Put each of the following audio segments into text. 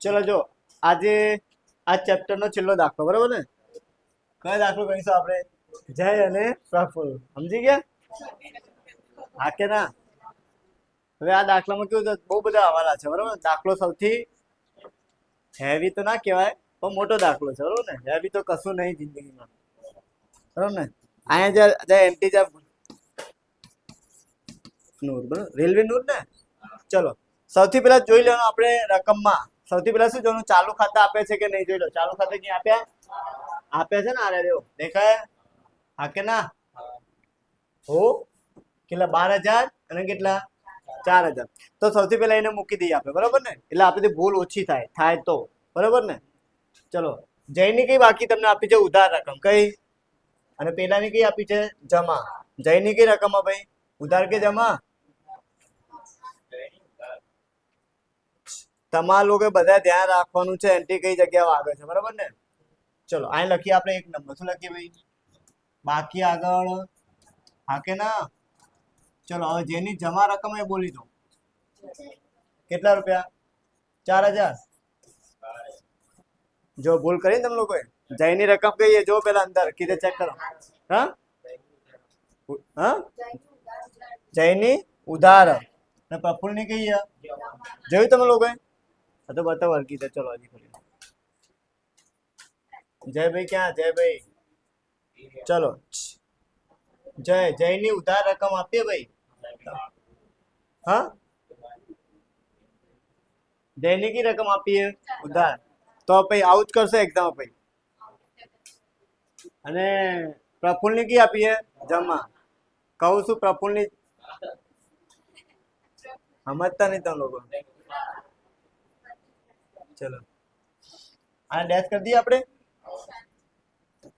ચલો જો આજે આ ચેપ્ટર નો છેલ્લો દાખલો, બરોબર ને? કયો દાખલો ગણીશું આપણે? જય અને પ્રફુલ્લ. સમજી ગયા? હા કે ના? હવે આ દાખલામાં કેવું છે, બહુ બધા હવાલા છે, બરોબર? દાખલો સૌથી હેવી તો ના કહેવાય, પણ મોટો દાખલો છે, બરોબર ને? હેવી તો કશું નહીં જિંદગીમાં, બરોબર ને? અહીંયા જે એન્ટી જે નૂર, બરોબર, રેલવે નૂર ને. ચલો સૌથી પહેલા જોઈ લેવાનું આપણે રકમમાં. સૌથી પહેલા શું જોવાનું? ચાલુ ખાતા આપે છે કે નહીં, જોઈ લો. ચાલુ ખાતા ક્યાં આપ્યા? આપ્યા છે ને. આ રહ્યો, દેખાય? હા કે ના? હો કેટલા? 12,000 અને કેટલા? 4,000. તો સૌથી પહેલા એને મૂકી દઈએ આપણે, બરોબર ને? એટલે આપણી ભૂલ ઓછી થાય તો, બરોબર ને? ચલો, જયની કઈ બાકી તમને આપી છે? ઉધાર રકમ. કઈ? અને પેલાની કઈ આપી છે? જમા. જયની કઈ રકમ ભાઈ? ઉધાર કે જમા? તમારા લોકો બધા ધ્યાન રાખવાનું છે એન્ટ્રી કઈ જગ્યાએ આવે છે, બરોબર ને? ચલો અહીં લખીએ આપણે 1 નંબર. શું લખીએ ભાઈ? બાકી આગળ. હા કે ના? ચલો હવે જેની જમા રકમ એ બોલી દો. કેટલા રૂપિયા? 4,000. જો ભૂલ કરી તમે લોકોએ. જયની રકમ કઈ? જો પેલા અંદર કીધે ચેક કરો. હા હા, જયની ઉધાર અને પ્રફુલ્લની કઈ? જોયું તમે લોકોએ? તો બતાવો હરકી છે. ચલો હજી ખોલી. જયભાઈ ક્યાં? જયભાઈ ચલો. જયની ઉધાર રકમ આપીએ ભાઈ. હા, જયની કી રકમ આપીએ? ઉધાર. તો ભાઈ આવું જ કરશે એક્ઝામ ભાઈ. અને પ્રફુલ્લની કી આપીએ? જમા. કહું છું પ્રફુલ્લની સમજતા નહીં તમે લોકો. ચલો આ ડેશ કરી દઈએ આપણે.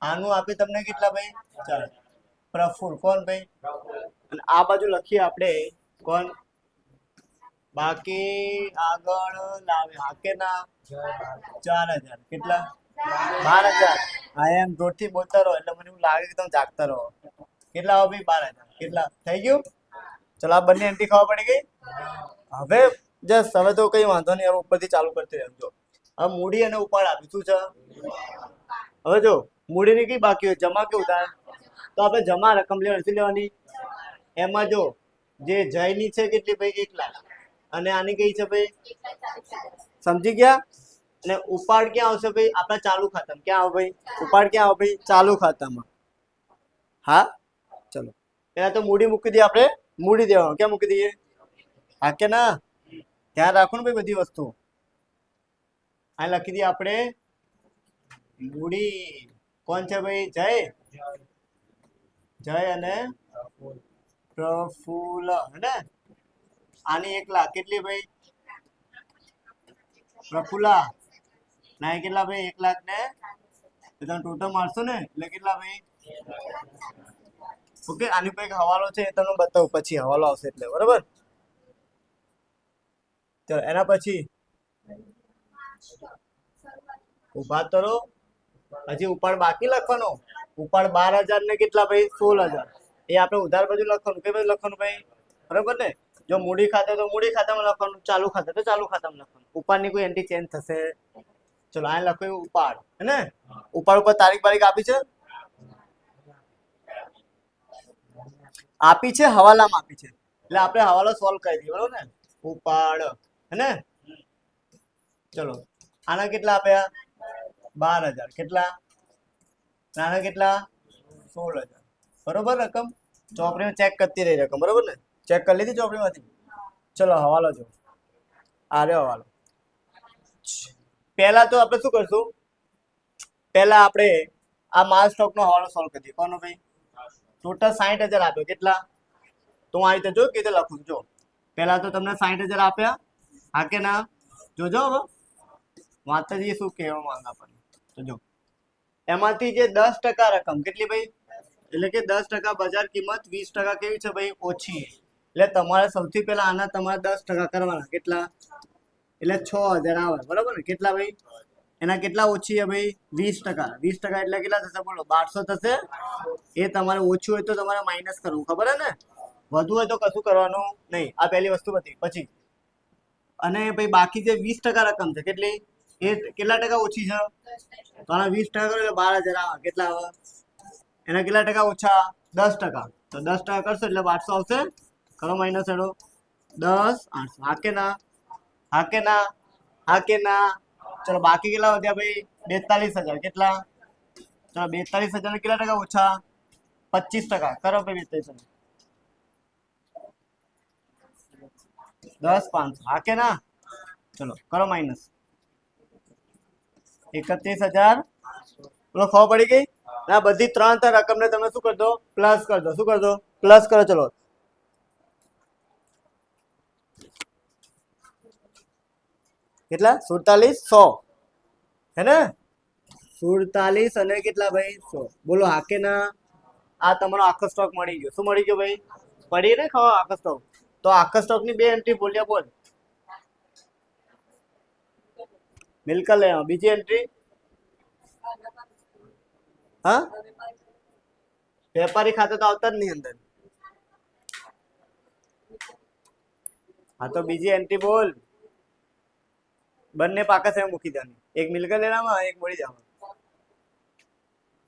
આનું આપે તમને કેટલા ભાઈ? 4. પ્રફુલ્લ કોણ ભાઈ? અને આ બાજુ લખીએ આપણે કોણ? બાકી આગળ લાવે. હા કે ના? 4,000. કેટલા? 12,000. આ એમ જોરથી બોલતા રહો એટલે મને એવું લાગે કે તમે જાગતા રહો. કેટલા આવો ભાઈ? 12,000. કેટલા થઈ ગયું? ચલો આ બંને એન્ટ્રી ખબર પડી ગઈ. હવે જસ્ટ હવે તો કઈ વાંધો નહીં. હવે ઉપરથી ચાલુ કરતી રહેજો. હવે મૂડી અને ઉપાડ આપી. શું છે? હવે જો મૂડીની કઈ બાકી હોય? જમા કે ઉધાર? તો આપણે જમા રકમ લેવાની. એમાં જો જે જયની છે કેટલી ભાઈ? 1 લાખ. અને આની કઈ છે ભાઈ? સમજી ગયા? અને ઉપાડ ક્યાં આવશે ભાઈ? આપણા ચાલુ ખાતામાં. ક્યાં આવે ભાઈ? ઉપાડ ક્યાં આવે ભાઈ? ચાલુ ખાતામાં. હા ચલો પેલા તો મૂડી મૂકી દઈએ આપણે. મૂડી દેવાનું. ક્યાં મૂકી દઈએ? હા કે ના? ધ્યાન રાખો ને ભાઈ બધી વસ્તુ. આ લખી દઈએ આપણે મૂડી. કોણ છે ભાઈ? જય અને પ્રફુલ્લ. હે? આની 1 લાખ. કેટલી ભાઈ? પ્રફુલ્લા ના કેટલા ભાઈ? 1 લાખ ને તમે ટોટલ મારશો ને એટલે કેટલા ભાઈ? ઓકે. આની પર એક હવાલો છે એ તમને બતાવું પછી. હવાલો આવશે એટલે, બરોબર? ચલો એના પછી ઉભા કરો. હજી ઉપાડ બાકી લખવાનો. ઉપાડ 12,000 ને કેટલા ભાઈ? 16,000. એ આપણે ઉધાર બાજુ લખવાનું. કઈ બાજુ લખવાનું ભાઈ? બરોબર ને? જો મૂડી ખાતે તો મૂડી ખાતામાં લખવાનું. ચાલુ ખાતે તો ચાલુ ખાતામાં લખવાનું. ઉપાડની કોઈ એન્ટ્રી ચેન્જ થશે? ચલો આ લખ્યું ઉપાડ. હે ને? ઉપાડ ઉપર તારીખ બારીખ આપી છે? આપી છે. હવાલામાં આપી છે. એટલે આપણે હવાલો સોલ્વ કરી દઈએ, બરોબર ને? ઉપાડ. હે ને? ચલો આના કેટલા આપ્યા? 12,000. કેટલા? આના કેટલા? 16,000. બરોબર રકમ? ચોપડીમાં ચેક કરતી રહી રકમ, બરોબર ને? ચેક કરી લીધી ચોપડીમાંથી? ચલો હવાલો જો. આ રહ્યો હવાલો. પહેલા તો આપણે શું કરશું? પહેલા આપણે આ માલ સ્ટોક નો હવાલો સોલ્વ કરી દઈએ. કોનો ભાઈ? ટોટલ 60,000 આપ્યો. કેટલા? તો હું આ રીતે જો કીધે લખું. જો પહેલા તો તમને 60,000 આપ્યા. હા કે ના? જોજો હવે માતાજી શું કહેવા માંગા પણ. તો જો એમાંથી જે 10% રકમ કેટલી ભાઈ? એટલે કે 10% બજાર કિંમત, 20% કેવી છે ભાઈ? ઓછી. એટલે તમારે સૌથી પહેલા આના તમારે 10% કરવાના. કેટલા? એટલે 6,000 આવે, બરોબર ને? કેટલા ભાઈ? એના કેટલા ઓછી છે ભાઈ? 20%. 20% એટલે કેટલા થશે બોલો? 1200 થશે. એ તમારે ઓછું હોય તો તમારે માઇનસ કરવું. ખબર હે ને? વધુ હોય તો કશું કરવાનું નહીં. આ પહેલી વસ્તુ હતી. પછી અને ભાઈ બાકી જે 20% રકમ છે કેટલી? એ કેટલા ટકા ઓછી છે? તો આના 20% કરો એટલે 12,000 આવે. કેટલા આવે? એના કેટલા ટકા ઓછા? 10%. તો 10% કરશો એટલે 800 આવશે. કરો માઇનસ એનો 10 800. હા કે ના? હા કે ના? હા કે ના? ચલો બાકી કેટલા વધ્યા ભાઈ? 42,000. કેટલા? ચલો 42,000 ને કેટલા ટકા ઓછા? 25%. કરો ભાઈ 42,000. 10 500. હા કે ના? ચલો કરો માઇનસ 31,000. બોલો ખબર પડી ગઈ? ના બધી ત્રણ રકમ ને તમે શું કરી દો? પ્લસ કરી દો. શું કરી દો? પ્લસ કરો. ચલો કેટલા? 47 100 હે ને? 47 અને કેટલા ભાઈ? 100. બોલો હા કે ના? આ તમારો આખો સ્ટોક મળી ગયો. શું મળી ગયો ભાઈ? પડી ને ખાવા આખો સ્ટોક. તો આખા સ્ટોક ની 2 એન્ટ્રી બોલ્યા બોલ. મિલકત લે. બીજી એન્ટ્રી હા વેપારી ખાતે તો આવતા જ નહીં અંદર. હા તો બીજી એન્ટ્રી બોલ. બંને પાકા છે મૂકી દેવાની. એક મિલકત લેનામાં એક મળી જવા.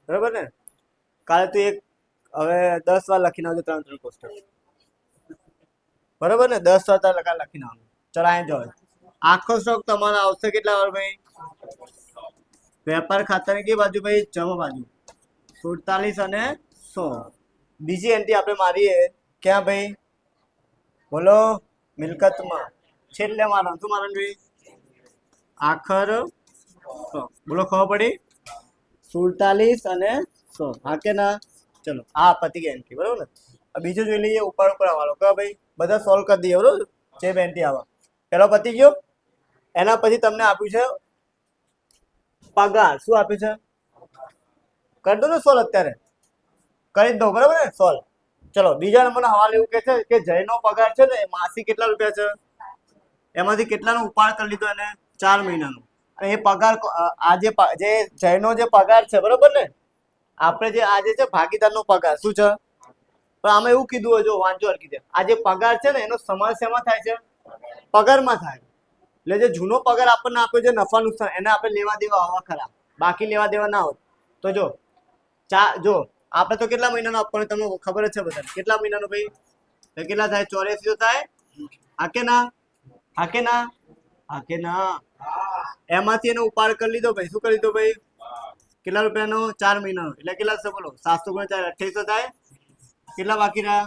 બરોબર ને? કાલે તું એક હવે 10 વાર લખીને આવજો 3 કોષ્ટક. બરોબર ને? 10 વાર લખીને આવજો. ચલો અહીં જો આખો સ્ટોક તમારો આવશે કેટલા વાર ભાઈ? વેપાર ખાતાની કઈ બાજુ ભાઈ? જમા બાજુ. 47 અને 100. બીજી એન્ટ્રી આપણે મારીએ ક્યાં ભાઈ? બોલો મિલકતમાં છેલ્લે મારવાનું. શું મારવાનું ભાઈ? આખર 100. બોલો ખબર પડી? 47 અને 100. હા કે ના? ચલો હા પતી ગઈ એન્ટ્રી. બરોબર ને? બીજું જોઈ લઈએ ઉપર વાળો કે ભાઈ બધા સોલ્વ કરી દઈએ. બરોબર? જે એન્ટ્રી આવે પેલો પતી ગયો. એના પછી તમને આપ્યું છે પગાર. શું આપ્યું છે? કરી દો ને સોલ્વ અત્યારે. કરી દો. બરાબર ને? સોલ્વ. ચલો બીજા નંબરનો હવાલ એવું કે છે કે જયનો પગાર છે ને માસી કેટલા રૂપિયા છે? એમાંથી કેટલાનો ઉપાડ કરી લીધો એને? 4 મહિનાનો. અને એ પગાર જે જયનો જે પગાર છે બરોબર ને? આપણે જે આજે છે ભાગીદારનો પગાર શું છે? પણ આમાં એવું કીધું હોય જો વાંચો હરખી રીતે. આ જે પગાર છે ને એનો સમાવેશ શેમાં થાય છે? પગારમાં થાય. એટલે જે જૂનો પગાર આપણને આપ્યો છે નફા નુકસાન એને આપણે લેવા દેવા હવા ખરા. બાકી લેવા દેવા ના હોત તો જો આપણે તો કેટલા મહિનાનો આપવાનો તમને ખબર જ છે બધા. કેટલા મહિનાનો ભાઈ? કેટલા થાય? 84 તો થાય. હા કે ના? હા કે ના? હા કે ના? એમાંથી એનો ઉપાડ કરી લીધો ભાઈ. શું કરી લીધો ભાઈ? કેટલા રૂપિયાનો? 4 મહિનાનો. એટલે કેટલા થશે બોલો? 700 × 4 2800 થાય. કેટલા બાકી રહ્યા?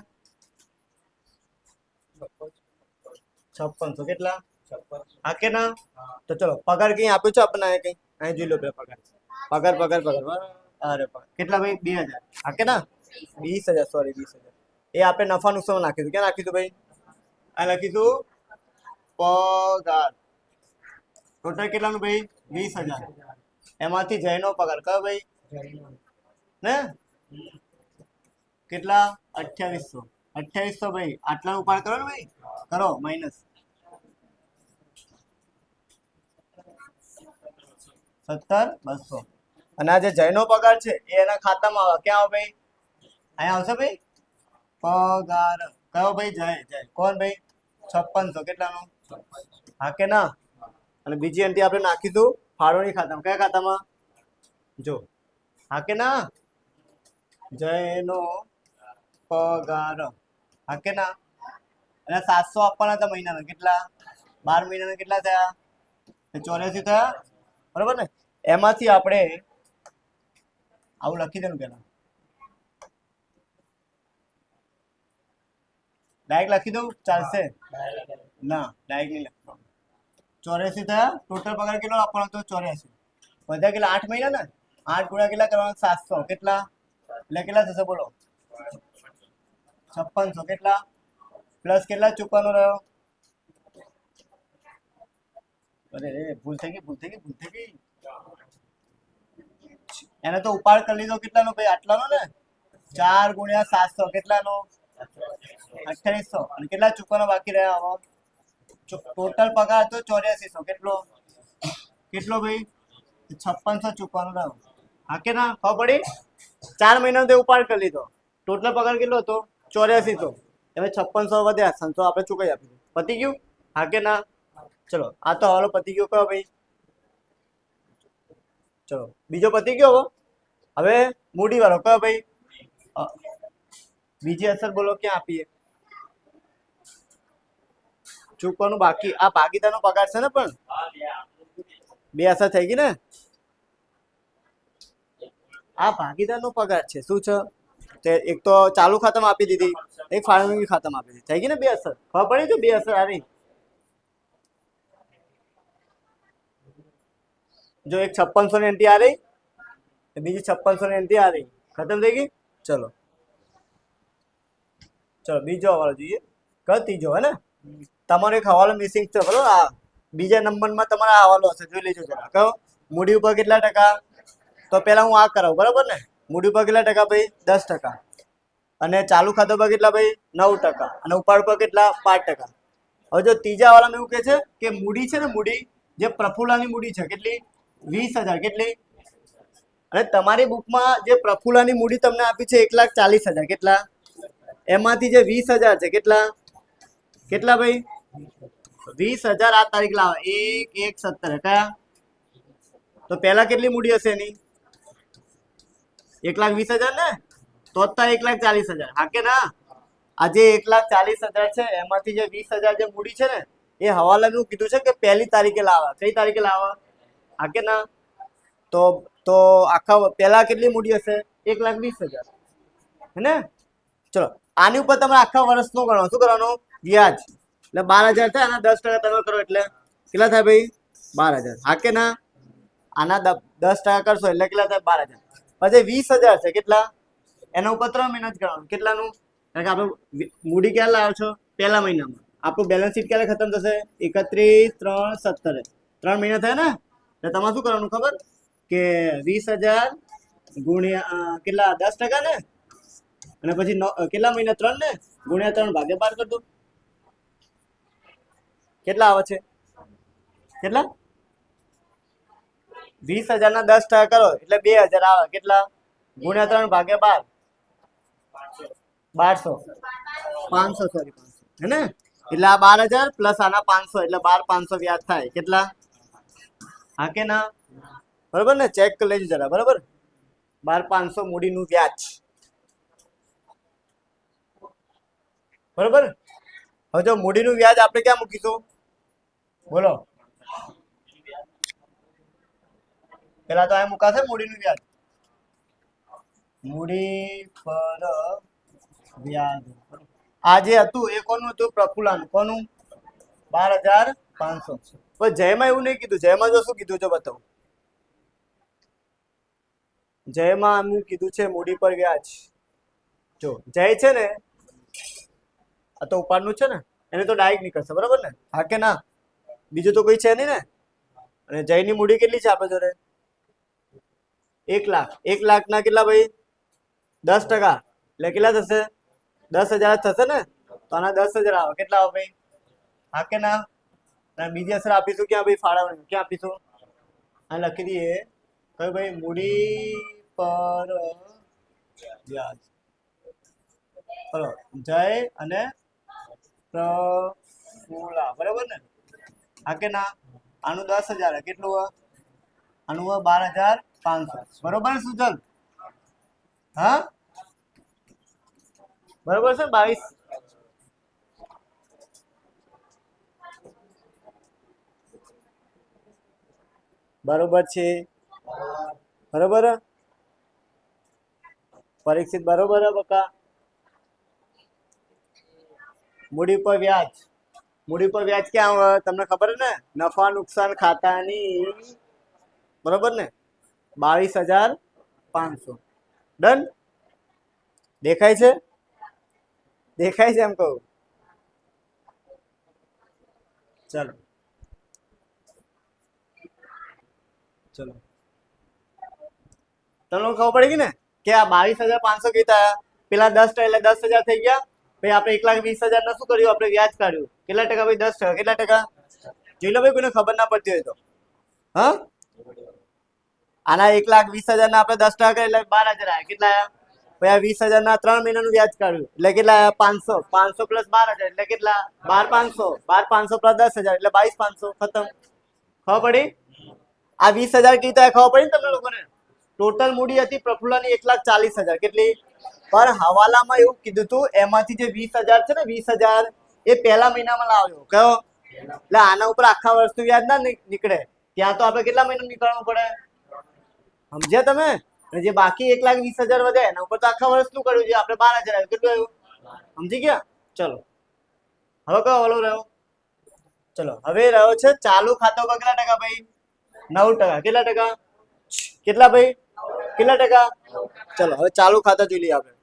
5600. કેટલા? હા કે ના? તો ચલો પગાર કઈ આપ્યો છે આપણને? કઈ અહીં જોઈ લો પગાર. અરે કેટલા ભાઈ? 2000. હા કે ના? 20,000. સોરી 20,000. એ આપણે નફા નુકસાન નાખીશું. ક્યાં નાખીશું ભાઈ? આ લખીશું પગાર. ટોટલ કેટલાનું ભાઈ? 20,000. એમાંથી જયનો પગાર કયો ભાઈ? ને કેટલા? 2800. 2800 ભાઈ આટલા ઉપાડ કરો ને ભાઈ. કરો માઇનસ 17,200. અને આ જે જયનો પગાર છે એ એના ખાતામાં આવે. ક્યાં આવે ભાઈ? અહીંયા આવશે ભાઈ. પગાર કયો ભાઈ? જય કોણ ભાઈ? 5600. કેટલાનો? હા કે ના? અને બીજી એન્ટ્રી આપણે નાખીશું ફાળવણી ખાતામાં. કયા ખાતામાં? જો હા કે ના? જયનો પગાર. હા કે ના? અને 700 આપવાના હતા મહિનાના. કેટલા? 12 મહિનાના કેટલા થયા? 84 થયા. બરોબર ને? એમાંથી આપણે આવું લખી દેનું પેલા. ડાયરેક્ટ લખી દઉં ચાલશે? ના ડાયરેક્ટ નહીં લખતો. 84 થયા. ટોટલ પગાર કેટલો આપવાનો હતો? 84. બધા કેટલા? 8 મહિના ને? 8 ગુણ્યા કેટલા કરવાના? 700. કેટલા? એટલે કેટલા થશે બોલો? 5600. કેટલા? પ્લસ કેટલા ચૂકવાનો રહ્યો? અરે ભૂલ થઈ ગઈ. એને તો ઉપાડ કરી લીધો. કેટલાનો ભાઈ? આટલાનો ને? 4 ગુણ્યા 700. કેટલાનો? 2800. અને કેટલા ચૂકવાનો બાકી રહ્યા? હવે ટોટલ પગાર હતો 8400. કેટલો ભાઈ? 5600 ચૂકવાનો રહ્યો. હા કે ના? ખબર પડી? 4 મહિનાનો તે ઉપાડ કરી લીધો. ટોટલ પગાર કેટલો હતો? 8400. હવે 5600 વધ્યા. 700 આપણે ચૂકવી આપીશું. પતી ગયું? હા કે ના? ચલો આ તો હવાલો પતી ગયો. કયો ભાઈ? ચલો બીજો પતી ગયો હવે મૂડી વાળો કયો ભાઈ બીજી અસર બોલો ક્યાં આપીએ ચૂકવાનું બાકી આ ભાગીદારનો પગાર છે ને પણ બે અસર થઈ ગઈ ને આ ભાગીદારનો પગાર છે શું છે તે એક તો ચાલુ ખાતામાં આપી દીધી એક ફાળવણી ખાતામાં આપી દીધી થઈ ગઈ ને બે અસર ખબર પડી છે બે અસર આવી जो एक 5600 ની એન્ટ્રી आ रही બીજી 5600 ની એન્ટ્રી आ रही खत्म થઈ ગઈ ચલો ચલો બીજો હવાલો જોઈએ કયો ત્રીજો હે ને તમારો એક હવાલો મિસિંગ છે બરોબર આ બીજા નંબરમાં તમારો હવાલો હશે જોઈ લેજો જરા કયો મૂડી ઉપર કેટલા ટકા તો પહેલા હું આ કરાવું બરાબર ને મૂડી ઉપર કેટલા ટકા ભાઈ 10% અને ચાલુ ખાતા પર કેટલા ભાઈ 9% અને ઉપાડ પર કેટલા 5%. હવે જો ત્રીજા હવાલામાં એવું કહે છે કે મૂડી છે ને મૂડી જે પ્રફુલ્લાની મૂડી છે કેટલી 20000 કેટલી અને તમારી બુકમાં જે પ્રફુલ્લાની મૂડી તમને આપી છે 1,40,000 કેટલા એમાંથી જે 20000 છે કેટલા કેટલા ભાઈ 20000 આ તારીખ લાવો 1/1/17 કયા તો પહેલા કેટલી મૂડી હશે એની 1,20,000 ને તો અત્યારે 1,40,000 હા કે ના આજે 1,40,000 છે એમાંથી જે 20000 જે મૂડી છે ને એ હવાલામાં એવું કીધું છે કે પહેલી તારીખે લાવવા કઈ તારીખે લાવવા હા કે ના તો આખા પહેલા કેટલી મૂડી હશે 1,20,000 હે ને ચલો આની ઉપર તમે આખા વર્ષનો ગણો શું કરવાનું વ્યાજ એટલે 12,000 થાય આના 10% તમે કરો એટલે કેટલા થાય ભાઈ 12,000 હા કે ના આના 10% કરશો એટલે કેટલા થાય 12,000 પછી 20,000 છે કેટલા એના ઉપર 3 મહિના જ ગણવાનું કેટલાનું કારણ કે આપણે મૂડી ક્યારે લાવો છો પહેલા મહિનામાં આપણું બેલેન્સ શીટ ક્યારે ખતમ થશે 31/3/17 3 મહિના થયા ને એટલે તમારે શું કરવાનું ખબર કે 20,000 ગુણ્યા કેટલા 10% ને અને પછી કેટલા મહિના 3 ને ગુણ્યા 3 ભાગે 12 કરી દો કેટલા આવે છે કેટલા 20,000 ના 10% કરો એટલે 2,000 આવે કેટલા ગુણ્યા 3 ભાગે 12 1200 500 સોરી 500 હે ને એટલે આ 12,000 પ્લસ આના 500 એટલે 12,500 વ્યાજ થાય કેટલા હા કે ના બરાબર ને ચેક કરી લેજો જરા બરાબર 12,500 મૂડીનું વ્યાજ બરાબર હવે જો મૂડીનું વ્યાજ આપણે ક્યાં મૂકીશું બોલો પેલા તો આ મુકાશે મૂડીનું વ્યાજ મૂડી પર વ્યાજ આ જે હતું એ કોનું હતું પ્રફુલ્લાનું કોનું 12,500 પણ જયમાં એવું નહીં કીધું જયમાં જો શું કીધું જો બતાવું જયમાં આમ કીધું છે મૂડી પર વ્યાજ જો જય છે ને આ તો ઉપાડનું છે ને એને તો ડાયરેક્ટ નીકળશે બરાબર ને હા કે ના બીજું તો કોઈ છે નહીં ને અને જયની મૂડી કેટલી છે આપણે જોડે 1 લાખ 1 લાખના કેટલા ભાઈ 10% એટલે કેટલા થશે 10,000 થશે ને તો આના 10,000 આવે કેટલા આવે ભાઈ હા કે ના અને બીજી અસર આપીશું ક્યાં ભાઈ ફાળવણી ક્યાં આપીશું આ લખી દઈએ કઈ ભાઈ મૂડી પર વ્યાજ ચલો જય અને પ્રફુલ્લા બરાબર ને હા કે ના આનું 10,000 કેટલું આનું 12,500 બરોબર શું ચાલ હા બરોબર છે 22 બરોબર છે બરોબર પરીક્ષિત બરોબર બકા મૂડી પર વ્યાજ ક્યાં આવે તમને ખબર ને નફા નુકસાન ખાતાની બરોબર ને 22,500 ડન દેખાય છે એમ કહું ચલો તમને ખબર પડી ગઈ ને કે આ 22,500 કીધા પેલા 10% એટલે 10,000 થઈ ગયા ભાઈ આપણે 1,20,000 ના શું કર્યું આપણે વ્યાજ કાઢ્યું કેટલા ટકા ભાઈ 10% કેટલા ટકા જોઈ લો ભાઈ કોઈને ખબર ના પડતી હોય તો હા આના 1,20,000 ના આપણે 10% એટલે 12,000 આવ્યા કેટલા આવ્યા ભાઈ આ 20,000 ના 3 મહિનાનું વ્યાજ કાઢ્યું એટલે કેટલા આવ્યા 500 પ્લસ 12,000 એટલે કેટલા 12,500 પ્લસ 10,000 એટલે 22,500 ખતમ ખબર પડી આ 20,000 કેવી રીતે ખબર પડી ને તમને લોકોને? ટોટલ મૂડી હતી પ્રફુલ્લાની 1,40,000 કેટલી? પણ હવાલામાં એવું કીધું હતું એમાંથી જે 20,000 છે ને 20,000 એ પહેલા મહિનામાં લાવ્યો કયો? એટલે આના ઉપર આખા વર્ષનું વ્યાજ ના નીકળે. ત્યાં તો આપણે કેટલા મહિના નીકળવું પડે? સમજ્યા તમે? જે બાકી 1,20,000 વધે એના ઉપર તો આખા વર્ષનું કર્યું છે આપણે 12,000 આવ્યું. કેટલું આવ્યું? સમજી ગયા? ચલો હવે કયો ઓલો રહ્યો? ચલો હવે રહ્યો છે ચાલુ ખાતા ઉપર કેટલા ટકા ભાઈ? 9%. કેટલા ટકા? કેટલા ભાઈ? કેટલા ટકા? ચલો હવે ચાલુ ખાતા જોઈ લઈએ આપણે.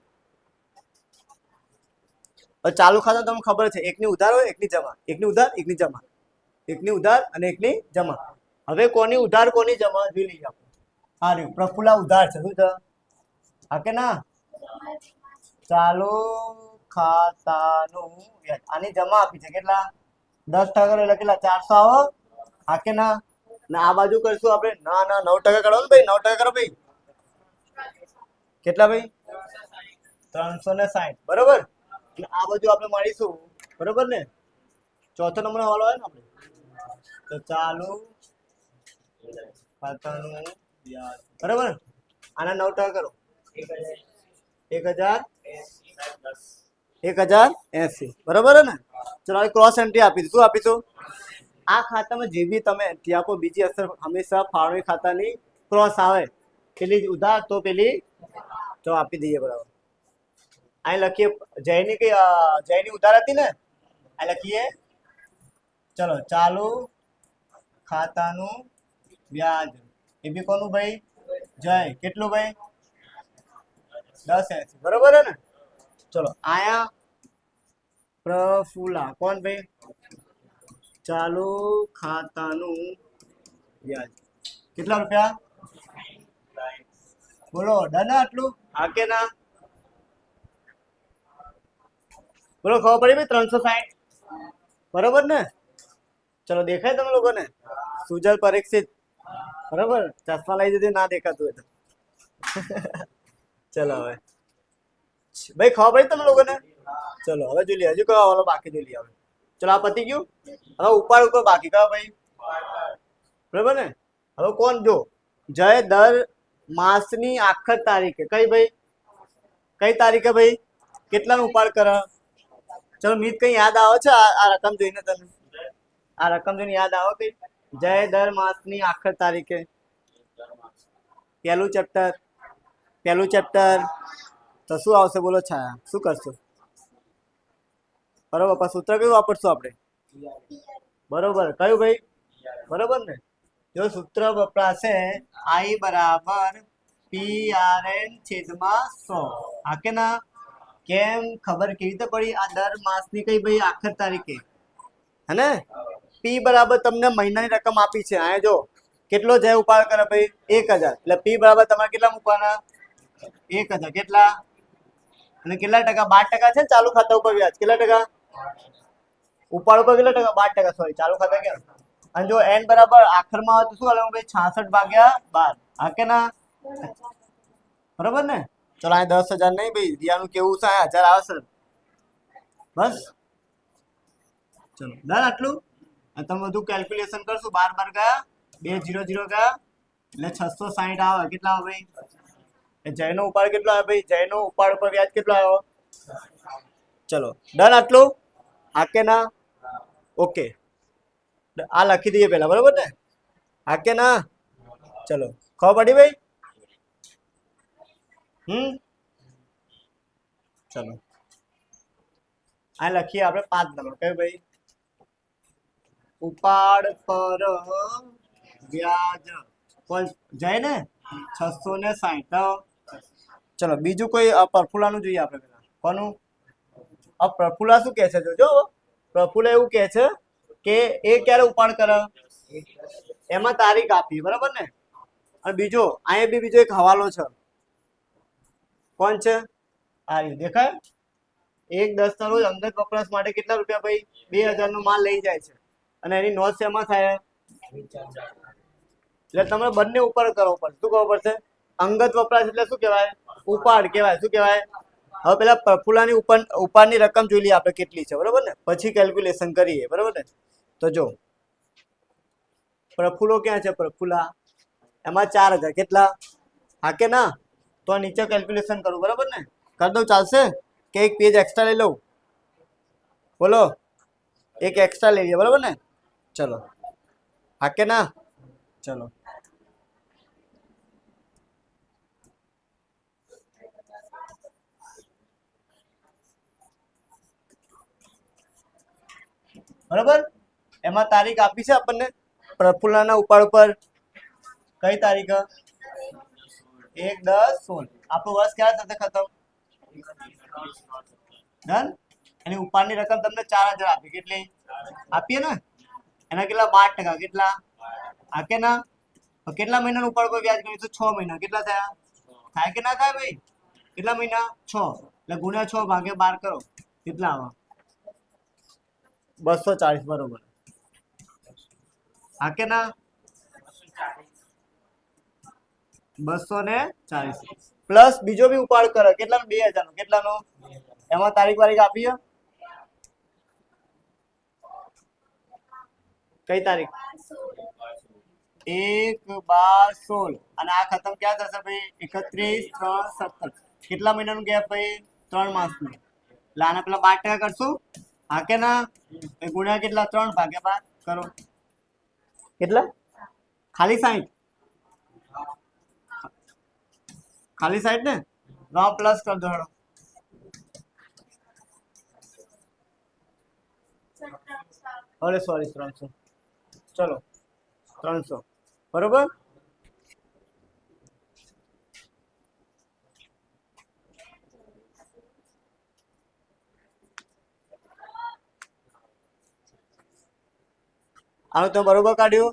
હવે ચાલુ ખાતા તમને ખબર છે એકની ઉધાર હોય એકની જમા. એકની ઉધાર એકની જમા. એકની ઉધાર અને એકની જમા. હવે કોની ઉધાર કોની જમા જોઈ લઈએ આપણે. હા રહ્યું પ્રફુલ્લા ઉધાર છે. શું છે? હા કે ના? ચાલુ ખાતાનું વ્યાજ આની જમા આપી છે કેટલા? 10% એટલે કેટલા? 400 આવો. હા કે ના? આ બાજુ કરશું આપણે ના ના 9% કરો ને ભાઈ. 9% કરો ભાઈ. કેટલા ભાઈ? 360. બરોબર. આ બાજુ આપણે મળીશું બરોબર ને? ચોથો નંબર વાળો હોય ને આપણે તો ચાલુ ખાતાનું વ્યાજ બરોબર. આના 9% કરો. 1,080 બરોબર ને? ચલો હવે ક્રોસ એન્ટ્રી આપીશું. શું આપીશું? આ ખાતામાં જે બી તમે એન્ટ્રી આપો બીજી અસર હંમેશા ફાળવણી ખાતાની ક્રોસ આવે. પેલી ઉધાર તો પેલી તો આપી દઈએ બરાબર. અહીં લખીએ જયની કઈ જયની ઉધાર હતી ને અહીં લખીએ. ચલો ચાલુ ખાતાનું વ્યાજ એ બી કોનું ભાઈ? જય. કેટલું ભાઈ? 1080 બરોબર હે ને? ચલો આયા પ્રફુલ્લા કોણ ભાઈ? ચાલુ ખાતાનું વ્યાજ કેટલા રૂપિયા? બોલો ડન આટલું? હા કે ના? બોલો ખબર પડી ભાઈ? 360 બરોબર ને? ચલો દેખાય તમે લોકોને? સુજલ પરીક્ષિત બરોબર. ચશ્મા લઈ જતી ના દેખાતું હોય તો ચલો હવે ભાઈ ખબર પડી તમે લોકોને? ચલો હવે જોઈ લઈએ. હજુ કયો વાળો બાકી જોઈ લઈએ હવે. ચલો આ પતી ગયું. હવે ઉપર ઉપર બાકી કયો ભાઈ? બરોબર ને? હવે કોણ જો જય દર માસની આખર તારીખે કઈ ભાઈ? કઈ તારીખે ભાઈ? કેટલાનો ઉપાડ કરે? ચલો મિત કઈ યાદ આવે છે આ રકમ જોઈને? તમે આ રકમ જોઈને યાદ આવે કઈ? જય દર માસની આખર તારીખે પહેલું ચેપ્ટર તો શું આવશે બોલો છાયા? શું કરશો? બરોબર. સૂત્ર કયું વાપરશું આપણે? બરોબર. કયું ભાઈ? બરોબર ને? જો સૂત્ર વપરાશે I બરાબર PRN છેદમાં 100. હા કે ના? કેમ ખબર કેવી રીતે પડી? આ દર માસની કઈ ભાઈ આખર તારીખે હે ને? P બરાબર તમને મહિનાની રકમ આપી છે. આ જો કેટલો જય ઉપાડ કરે ભાઈ? 1,000. એટલે P બરાબર તમારે કેટલા મૂકવાના? 1,000. કેટલા? અને કેટલા ટકા? 12% છે ને ચાલુ ખાતા ઉપર વ્યાજ. કેટલા ટકા? ઉપાડ ઉપર કેટલા ટકા? 12%. સોરી ચાલુ ખાતા કેમ? અને જો n બરાબર આખરમાં આવે તો શું કરવાનું ભાઈ? 66/12. હા કે ના? બરોબર ને? ચલો આ 10,000 નહીં ભાઈ. રિયાનું કેવું છે? 1,000 આવે સર બસ. ચલો ડન આટલું. અને તમે બધું કેલ્ક્યુલેશન કરશું. 12 ગયા 2 0 ગયા એટલે 660 આવે. કેટલા આવે ભાઈ? જયનો ઉપાડ કેટલો આવે ભાઈ? જયનો ઉપાડ ઉપર વ્યાજ કેટલો આવ્યો? ચલો ડન આટલું. હા કે ના? ઓકે આ લખી દઈએ પેલા બરોબર ને? હા કે ના? ચલો ખબર પડી ભાઈ? ચલો આ લખીએ આપણે 5 નંબર. કયું ભાઈ? ઉપાડ પર વ્યાજ કોણ? જય ને? 660. ચલો બીજું કોઈ પ્રફુલ્લાનું જોઈએ આપણે પેલા. કોનું? પ્રફુલ્લા શું કહે છે? જોજો પ્રફુલ્લા એવું કહે છે કે એ ક્યારે ઉપાડ કરે એમાં તારીખ આપી બરાબર ને? અને બીજો અહીંયા બી બીજો એક હવાલો છે. કોણ છે? આ દેખાય? 1/10 રોજ અંગત વપરાશ માટે કેટલા રૂપિયા ભાઈ? 2,000 નો માલ લઈ જાય છે અને એની નોંધ શેમાં થાય? એટલે તમારે બંને ઉપર કરવો પડશે. શું કરવું પડશે? અંગત વપરાશ એટલે શું કહેવાય? ઉપાડ કહેવાય. શું કહેવાય? હવે પેલા પ્રફુલ્લાની ઉપાડની રકમ જોઈ લઈએ આપણે કેટલી છે બરોબર ને? પછી કેલ્ક્યુલેશન કરીએ બરોબર ને? તો જો પ્રફુલ્લો ક્યાં છે? પ્રફુલ્લા એમાં 4000 કેટલા હા કે ના તો નીચે કેલ્ક્યુલેશન કરું બરાબર ને કરી દઉં ચાલશે કે એક પેજ એક્સ્ટ્રા લઈ લઉં બોલો એક એક્સ્ટ્રા લઈ લઈએ બરાબર ને ચલો હા કે ના ચલો બરાબર એમાં તારીખ આપી છે આપણને પ્રફુલ્લના ઉપાડ ઉપર કઈ તારીખ 1/10/16 આપણું વર્ષ ક્યારે થશે ખતમ ડન એની ઉપાડની રકમ તમને 4000 આપી કેટલી આપીએ ને એના કેટલા 12% કેટલા આ કે ના કેટલા મહિનાનું ઉપાડ પર વ્યાજ ગણીશું 6 મહિના કેટલા થયા થાય કે ના થાય ભાઈ કેટલા મહિના 6 એટલે ગુણ્યા 6 ભાગ્યા 12 કરો કેટલા આવે 240 બરોબર હા કે ના 240 પ્લસ બીજો બી ઉપાડ કરે કેટલાનો 2000 નો કેટલાનો એમાં તારીખ વારીખ આપી કઈ તારીખ 1/12/16 અને આ ખતમ ક્યાં થશે ભાઈ 31/3/17 કેટલા મહિનાનું ગેપ ભાઈ 3 માસનું એટલે આના પેલા 12% કરશું હા કે ના ગુણ્યા કેટલા 3 ભાગ્યા 12 કરો કેટલા ખાલી 60 ખાલી 60 ને પ્લસ કર દો હેડો અરે સોરી 300 ચલો 300 બરોબર આનો તો બરોબર કાઢ્યું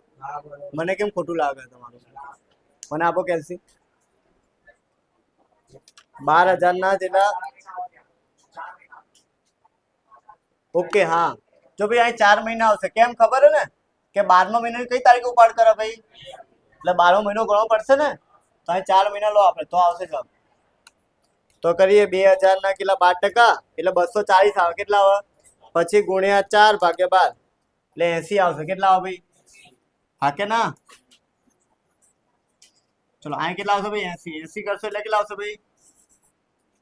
મને કેમ ખોટું લાગે તમારું મને આપો કેલ્સી 12000 ના જેટલા ઓકે હા જો ભાઈ અહીં 4 મહિના આવશે કેમ ખબર હે ને કે 12મા મહિનાની કઈ તારીખે ઉપાડ કરે ભાઈ એટલે 12મો મહિનો ગણવો પડશે ને તો અહીં 4 મહિના લો આપણે તો આવશે જવાબ તો કરીએ 2000 ના કેટલા 12% એટલે 240 આવે કેટલા આવે પછી ગુણ્યા 4 ભાગ્યા 12 એટલે 80 આવશે કેટલા આવે ભાઈ હા કે ના ચલો અહીં કેટલા આવશે ભાઈ 80 કરશો એટલે કેટલા આવશે ભાઈ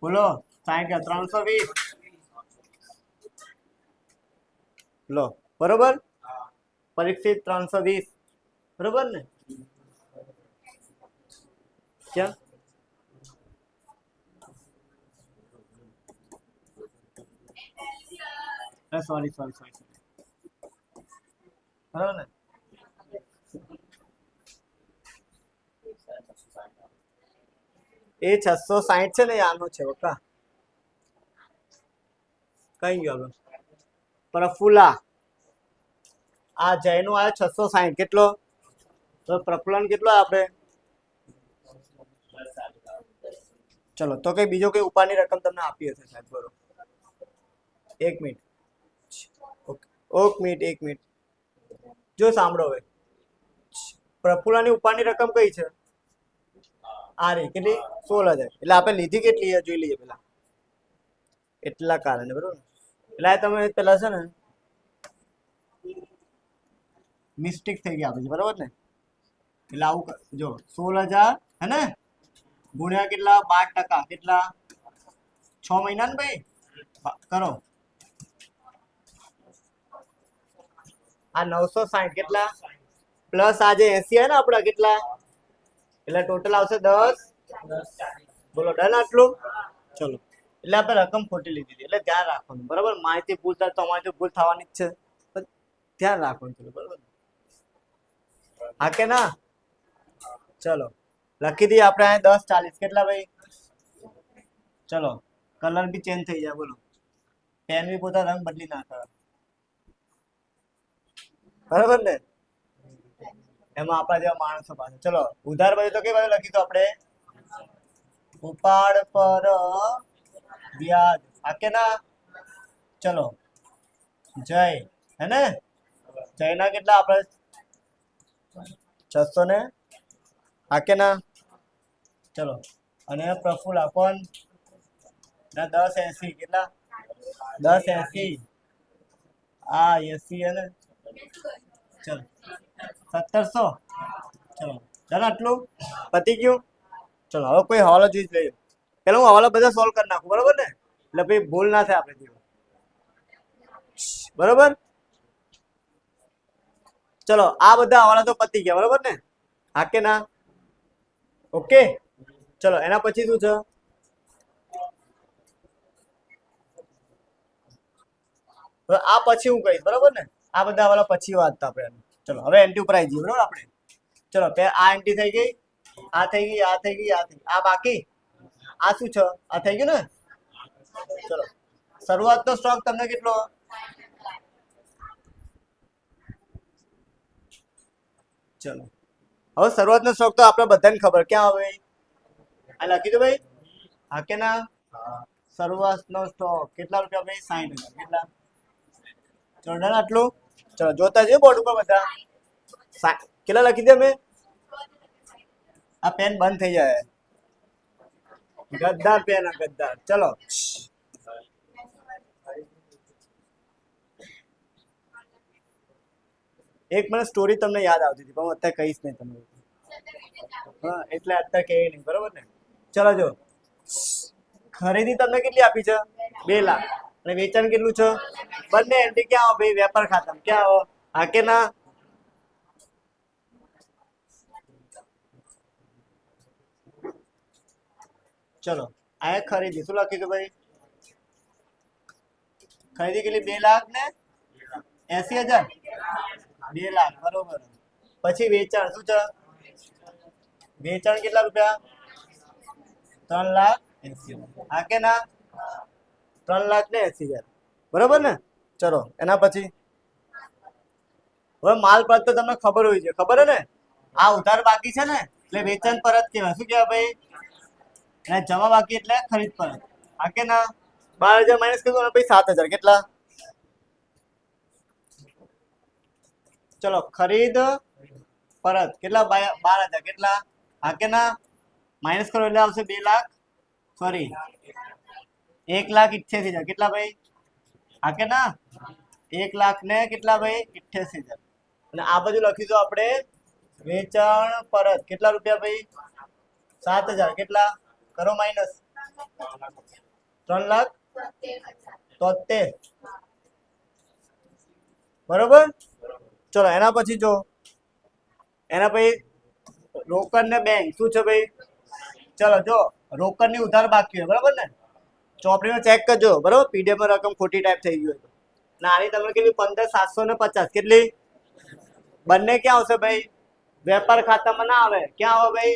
બોલો 60 320 લો બરોબર પરીક્ષિત 320 બરોબર ને ક્યાં સોરી બરોબર ને એ 660 છે ને આનો છે ઓકા કઈ ગયો હવે પ્રફુલ્લા આ જયનો આવ્યો 660 કેટલો તો પ્રફુલ્લાનો કેટલો આપણે ચલો તો કઈ બીજો કઈ ઉપાડની રકમ તમને આપી હશે સાહેબ બરોબર 1 મિનિટ એક મિનિટ જો સાંભળો હવે પ્રફુલ્લાની ઉપાડની રકમ કઈ છે આ રે કેટલી 16000 એટલે આપણે લીધી કેટલી જોઈ લઈએ પેલા એટલા કારણે બરોબર એટલે તમે પેલા છે ને મિસ્ટેક થઈ ગઈ આપણી બરોબર ને એટલે આવું જો 16000 હે ને ગુણ્યા કેટલા 12% કેટલા 6 મહિના ને ભાઈ કરો આ 960 કેટલા પ્લસ આજે 80 હે ને આપડા કેટલા એટલે ટોટલ આવશે 10 બોલો ડન આટલું ચલો એટલે આપણે રકમ ખોટી લીધી એટલે ધ્યાન રાખવાનું બરાબર માહિતી ભૂલ થાય તો અમારી ભૂલ થવાની જ છે ધ્યાન રાખવાનું ચલો બરાબર હા કે ના ચલો લખી દઈએ આપણે અહીં 10:40 કેટલા ભાઈ ચલો કલર બી ચેન્જ થઈ જાય બોલો પેન બી પોતા રંગ બદલી નાખે બરાબર ને એમાં આપણા જેવા માણસો પાસે ચલો ઉધાર બાજુ તો કઈ બાજુ લખી તો આપણે ઉપાડ પર વ્યાજ આ કે ના ચલો જય હે ને જયના કેટલા આપણે 600 ને આ કે ના ચલો અને પ્રફુલ્લા કોણ ના 1080 કેટલા 1080 આ 80 હે ને ચલો 1700 ચલો ડન આટલું પતી ગયું. ચલો હવે કોઈ હવાલો જોઈ લઈએ. પેલા હું હવાલો બધા સોલ્વ કરી નાખું, બરોબર ને? એટલે ભાઈ ભૂલ ના થાય આપણે. બરોબર. ચલો આ બધા હવાલા તો પતી ગયા, બરોબર ને? હા કે ના? ઓકે. ચલો એના પછી શું છે? આ પછી હું કહીશ, બરોબર ને? આ બધા હવાલા પછી વાત આપણે. ચલો હવે એન્ટી ઉપર આવી જઈએ, બરોબર આપણે? ચલો આ એન્ટી થઈ ગઈ, આ થઈ ગઈ, આ થઈ ગઈ, આ થઈ ગઈ. આ બાકી આ શું છે? આ થઈ ગયું ને? ચલો શરૂઆતનો સ્ટોક તમને કેટલો? ચલો હવે શરૂઆતનો સ્ટોક તો આપણે બધાને ખબર. ક્યાં હવે આ લખી દો ભાઈ. હા કે ના? શરૂઆતનો સ્ટોક કેટલા રૂપિયા ભાઈ? 60,000. કેટલા? ચલો ડન આટલું. ચલો જોતા જઈએ બોર્ડ ઉપર બધા. કેટલા લખી દે મેં? આ પેન બંધ થઈ જાય. ગદ્દાર પેન, ગદ્દાર. ચલો એક મને સ્ટોરી તમને યાદ આવતી હતી પણ હું અત્યારે કહીશ નહીં તમને. હા એટલે અત્યારે કહે નહીં, બરોબર ને? ચલો જો ખરીદી તમને કેટલી આપી છે? 2 લાખ. અને વેચાણ કેટલું છે? બંને એન્ટ્રી ક્યાં આવે ભાઈ? વેપાર ખાતામાં. ક્યાં આવે? હા કે ના? ચલો આ ખરીદી શું લખી દો ભાઈ? ખરીદી કેટલી? 2 લાખ ને 80,000. 2 લાખ, બરોબર. પછી વેચાણ શું છે? વેચાણ કેટલા રૂપિયા? 3,80,000. હા કે ના? 3,80,000, બરોબર ને? ચલો એના પછી હવે માલ પર તો તમને ખબર હોય છે, ખબર હે ને? આ ઉધાર બાકી છે ને એટલે વેચાણ પરત કહેવાય. શું કહેવાય ભાઈ? અને જમા બાકી એટલે ખરીદ પરત. હા કે ના? 12,000 માઇનસ કર્યું ભાઈ 7,000. કેટલા? ચલો ખરીદ પરત કેટલા? 12,000. કેટલા? હા કે ના? માઇનસ કરો એટલે આવશે 2 લાખ, સોરી 1,88,000. કેટલા ભાઈ? હા કે ના? 1 લાખ ને કેટલા ભાઈ? 88,000. અને આ બધું લખીશું આપણે વેચાણ પરત કેટલા રૂપિયા ભાઈ? 7,000. કેટલા? કરો માઇનસ. 3,73,000. બરોબર. ચલો એના પછી જો એના પછી રોકડ ને બેંક શું છે ભાઈ? ચલો જો રોકડ ની ઉધાર બાકી હોય, બરોબર ને? ચોપડીમાં ચેક કરજો, બરોબર? પીડીએફ માં રકમ ખોટી ટાઈપ થઈ ગઈ હોય તો. નાની તમને કેટલી? 15,750. કેટલી? બંને ક્યાં આવશે ભાઈ? વેપાર ખાતામાં ના આવે. ક્યાં આવે ભાઈ?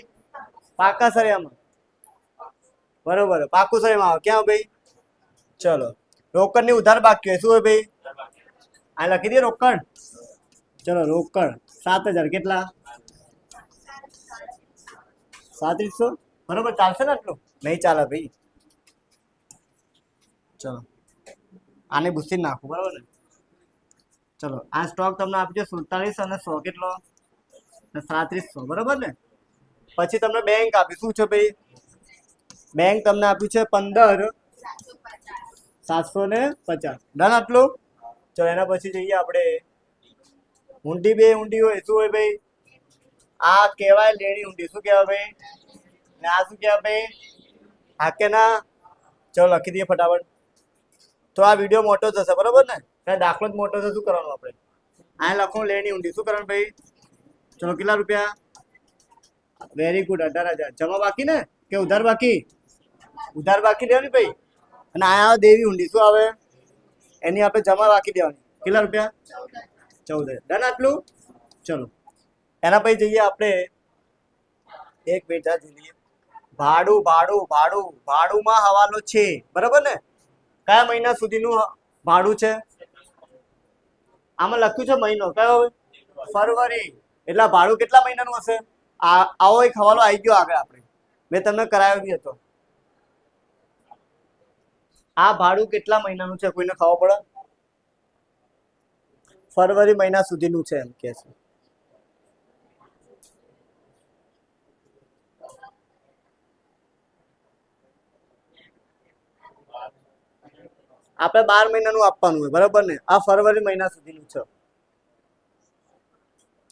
પાકા સરિયામાં. બરોબર પાકું સરિયામાં આવે. ક્યાં ભાઈ? ચલો રોકડ ની ઉધાર બાકી હોય શું હોય ભાઈ? આ લખી દે રોકડ. ચલો રોકડ 7,000. કેટલા? 3700. બરોબર ચાલશે ને આટલું? નહીં ચાલે ભાઈ. ચલો આને ભૂસી નાખું, બરોબર ને? ચલો આ સ્ટોક તમને આપજો 47 અને 100. કેટલો? 3700. બરોબર ને? પછી તમને બેંક આપી શું છે ભાઈ? બેંક તમને આપ્યું છે 15,750. ડન આટલું. ચલો એના પછી જઈએ આપણે ઊંડી. 2 ઊંડી હોય શું હોય ભાઈ? આ કહેવાય લેણી ઊંડી. શું કહેવાય ભાઈ? ને આ શું કહેવાય ભાઈ? હા કે ના? ચલો લખી દઈએ ફટાફટ. તો આ વિડીયો મોટો થશે, બરોબર ને? દાખલો જ મોટો થશે. શું કરવાનું આપણે? આ લખો લેણી ઊંડી. શું કરવાનું ભાઈ? ચલો કેટલા રૂપિયા? Very good. 18,000. જમા બાકી ને કે ઉધાર બાકી? ઉધાર બાકી દેવાની ભાઈ. અને આ આવે દેવી ઊંડી. શું આવે? એની આપણે જમા બાકી દેવાની. કેટલા રૂપિયા? 14,000. ડન આટલું. ચલો એના પછી જઈએ આપણે એક બેટા જોઈએ ભાડું. ભાડું ભાડું ભાડુંમાં હવાલો છે, બરાબર ને? કયા મહિના સુધીનું ભાડું છે? આમાં લખ્યું છે મહિનો કયો? ફરવરી. એટલે ભાડું કેટલા મહિનાનું હશે? આવો એક હવાલો આવી ગયો આગળ. આપણે મેં તમને કરાવ્યો બી હતો. આ ભાડું કેટલા મહિનાનું છે? કોઈને ખબર પડે? ફરવરી મહિના સુધીનું છે એમ કે છે. આપણે 12 મહિનાનું આપવાનું હોય, બરાબર ને? આ ફરવરી મહિના સુધીનું છે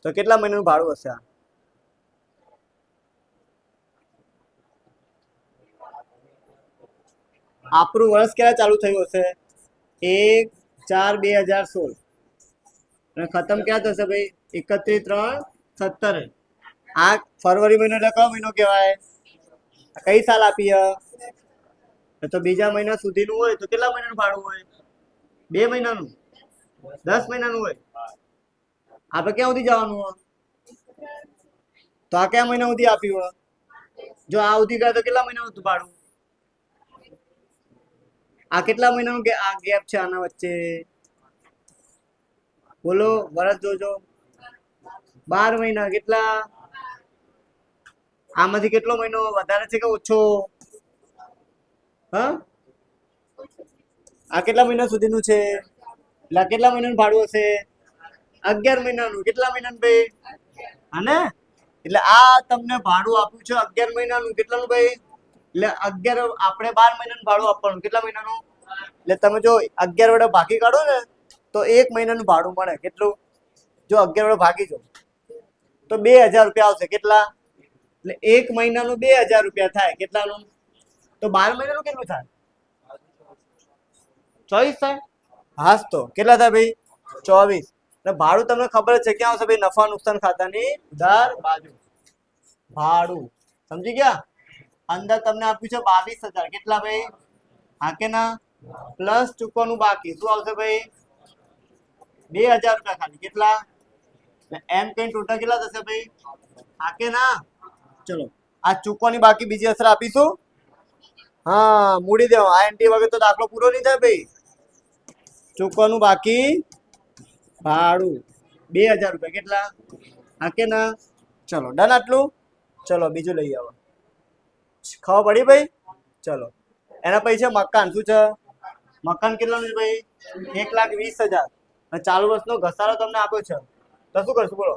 તો કેટલા મહિનાનું ભાડું હશે? આપણું વર્ષ ક્યારે ચાલુ થયું હશે? 1/4/2016 અને ખતમ ક્યાં થશે ભાઈ? 31/3/17. આ ફરવરી મહિનો એટલે કયો મહિનો કહેવાય? કઈ સાલ આપી તો બીજા મહિના સુધીનું હોય તો કેટલા મહિનાનું ભાડું હોય? 2 મહિનાનું, 10 મહિનાનું હોય. આપણે ક્યાં સુધી જવાનું હોય? તો આ કયા મહિના સુધી આપ્યું? જો આ સુધી ગયા તો કેટલા મહિનાનું હતું ભાડું? આ કેટલા મહિનાનું આ ગેપ છે આના વચ્ચે? બોલો, વર્ષ જોજો. 12 મહિના. કેટલા? આમાંથી કેટલો મહિનો વધારે છે કે ઓછો? હા, આ કેટલા મહિના સુધીનું છે? એટલે કેટલા મહિનાનું ભાડું હશે? 11 મહિનાનું. કેટલા મહિનાનું ભાઈ? હા, એટલે આ તમને ભાડું આપ્યું છે 11 મહિનાનું. કેટલાનું ભાઈ? એટલે 11, આપણે 12 મહિનાનું ભાડું આપવાનું. કેટલા મહિનાનું? એટલે તમે જો 11 વડે ભાગી કાઢો ને તો 1 મહિનાનું ભાડું મળે. કેટલું? જો 11 વડે ભાગી જો તો 2000 રૂપિયા આવશે. કેટલા? એટલે 1 મહિનાનું 2000 રૂપિયા થાય. કેટલાનું? તો 12 મહિનાનું કેટલું થાય? 24 થાય. હાસ તો કેટલા થાય ભાઈ? 24. એટલે ભાડું તમને ખબર છે ક્યાં આવશે ભાઈ? નફા નુકસાન ખાતાની ઉધાર બાજુ ભાડું. સમજી ગયા? અંદર તમને આપ્યું છે 22,000. કેટલા ભાઈ? હા કે ના? પ્લસ ચૂકવાનું બાકી. શું આવશે ભાઈ? 2000 રૂપિયા ખાલી. કેટલા? એમ કઈ ટોટલ કેટલા થશે ભાઈ? હા કે ના? ચલો, આ ચૂકવાની બાકી બીજી અસર આપીશું. હા, મૂડી દેવા. આઈએનટી વગર તો દાખલો પૂરો નહીં થાય ભાઈ. ચૂકવાનું બાકી ભાડું 2000 રૂપિયા. કેટલા? હા કે ના? ચલો, ડન આટલું. ચલો, બીજું લઈ આવો. ખબર પડી ભાઈ? ચલો, એના પછી મકાન. શું છે મકાન? કેટલાનું છે ભાઈ? 1,20,000. અને ચાલુ વર્ષનો ઘસારો તમને આપ્યો છે તો શું કરશું બોલો?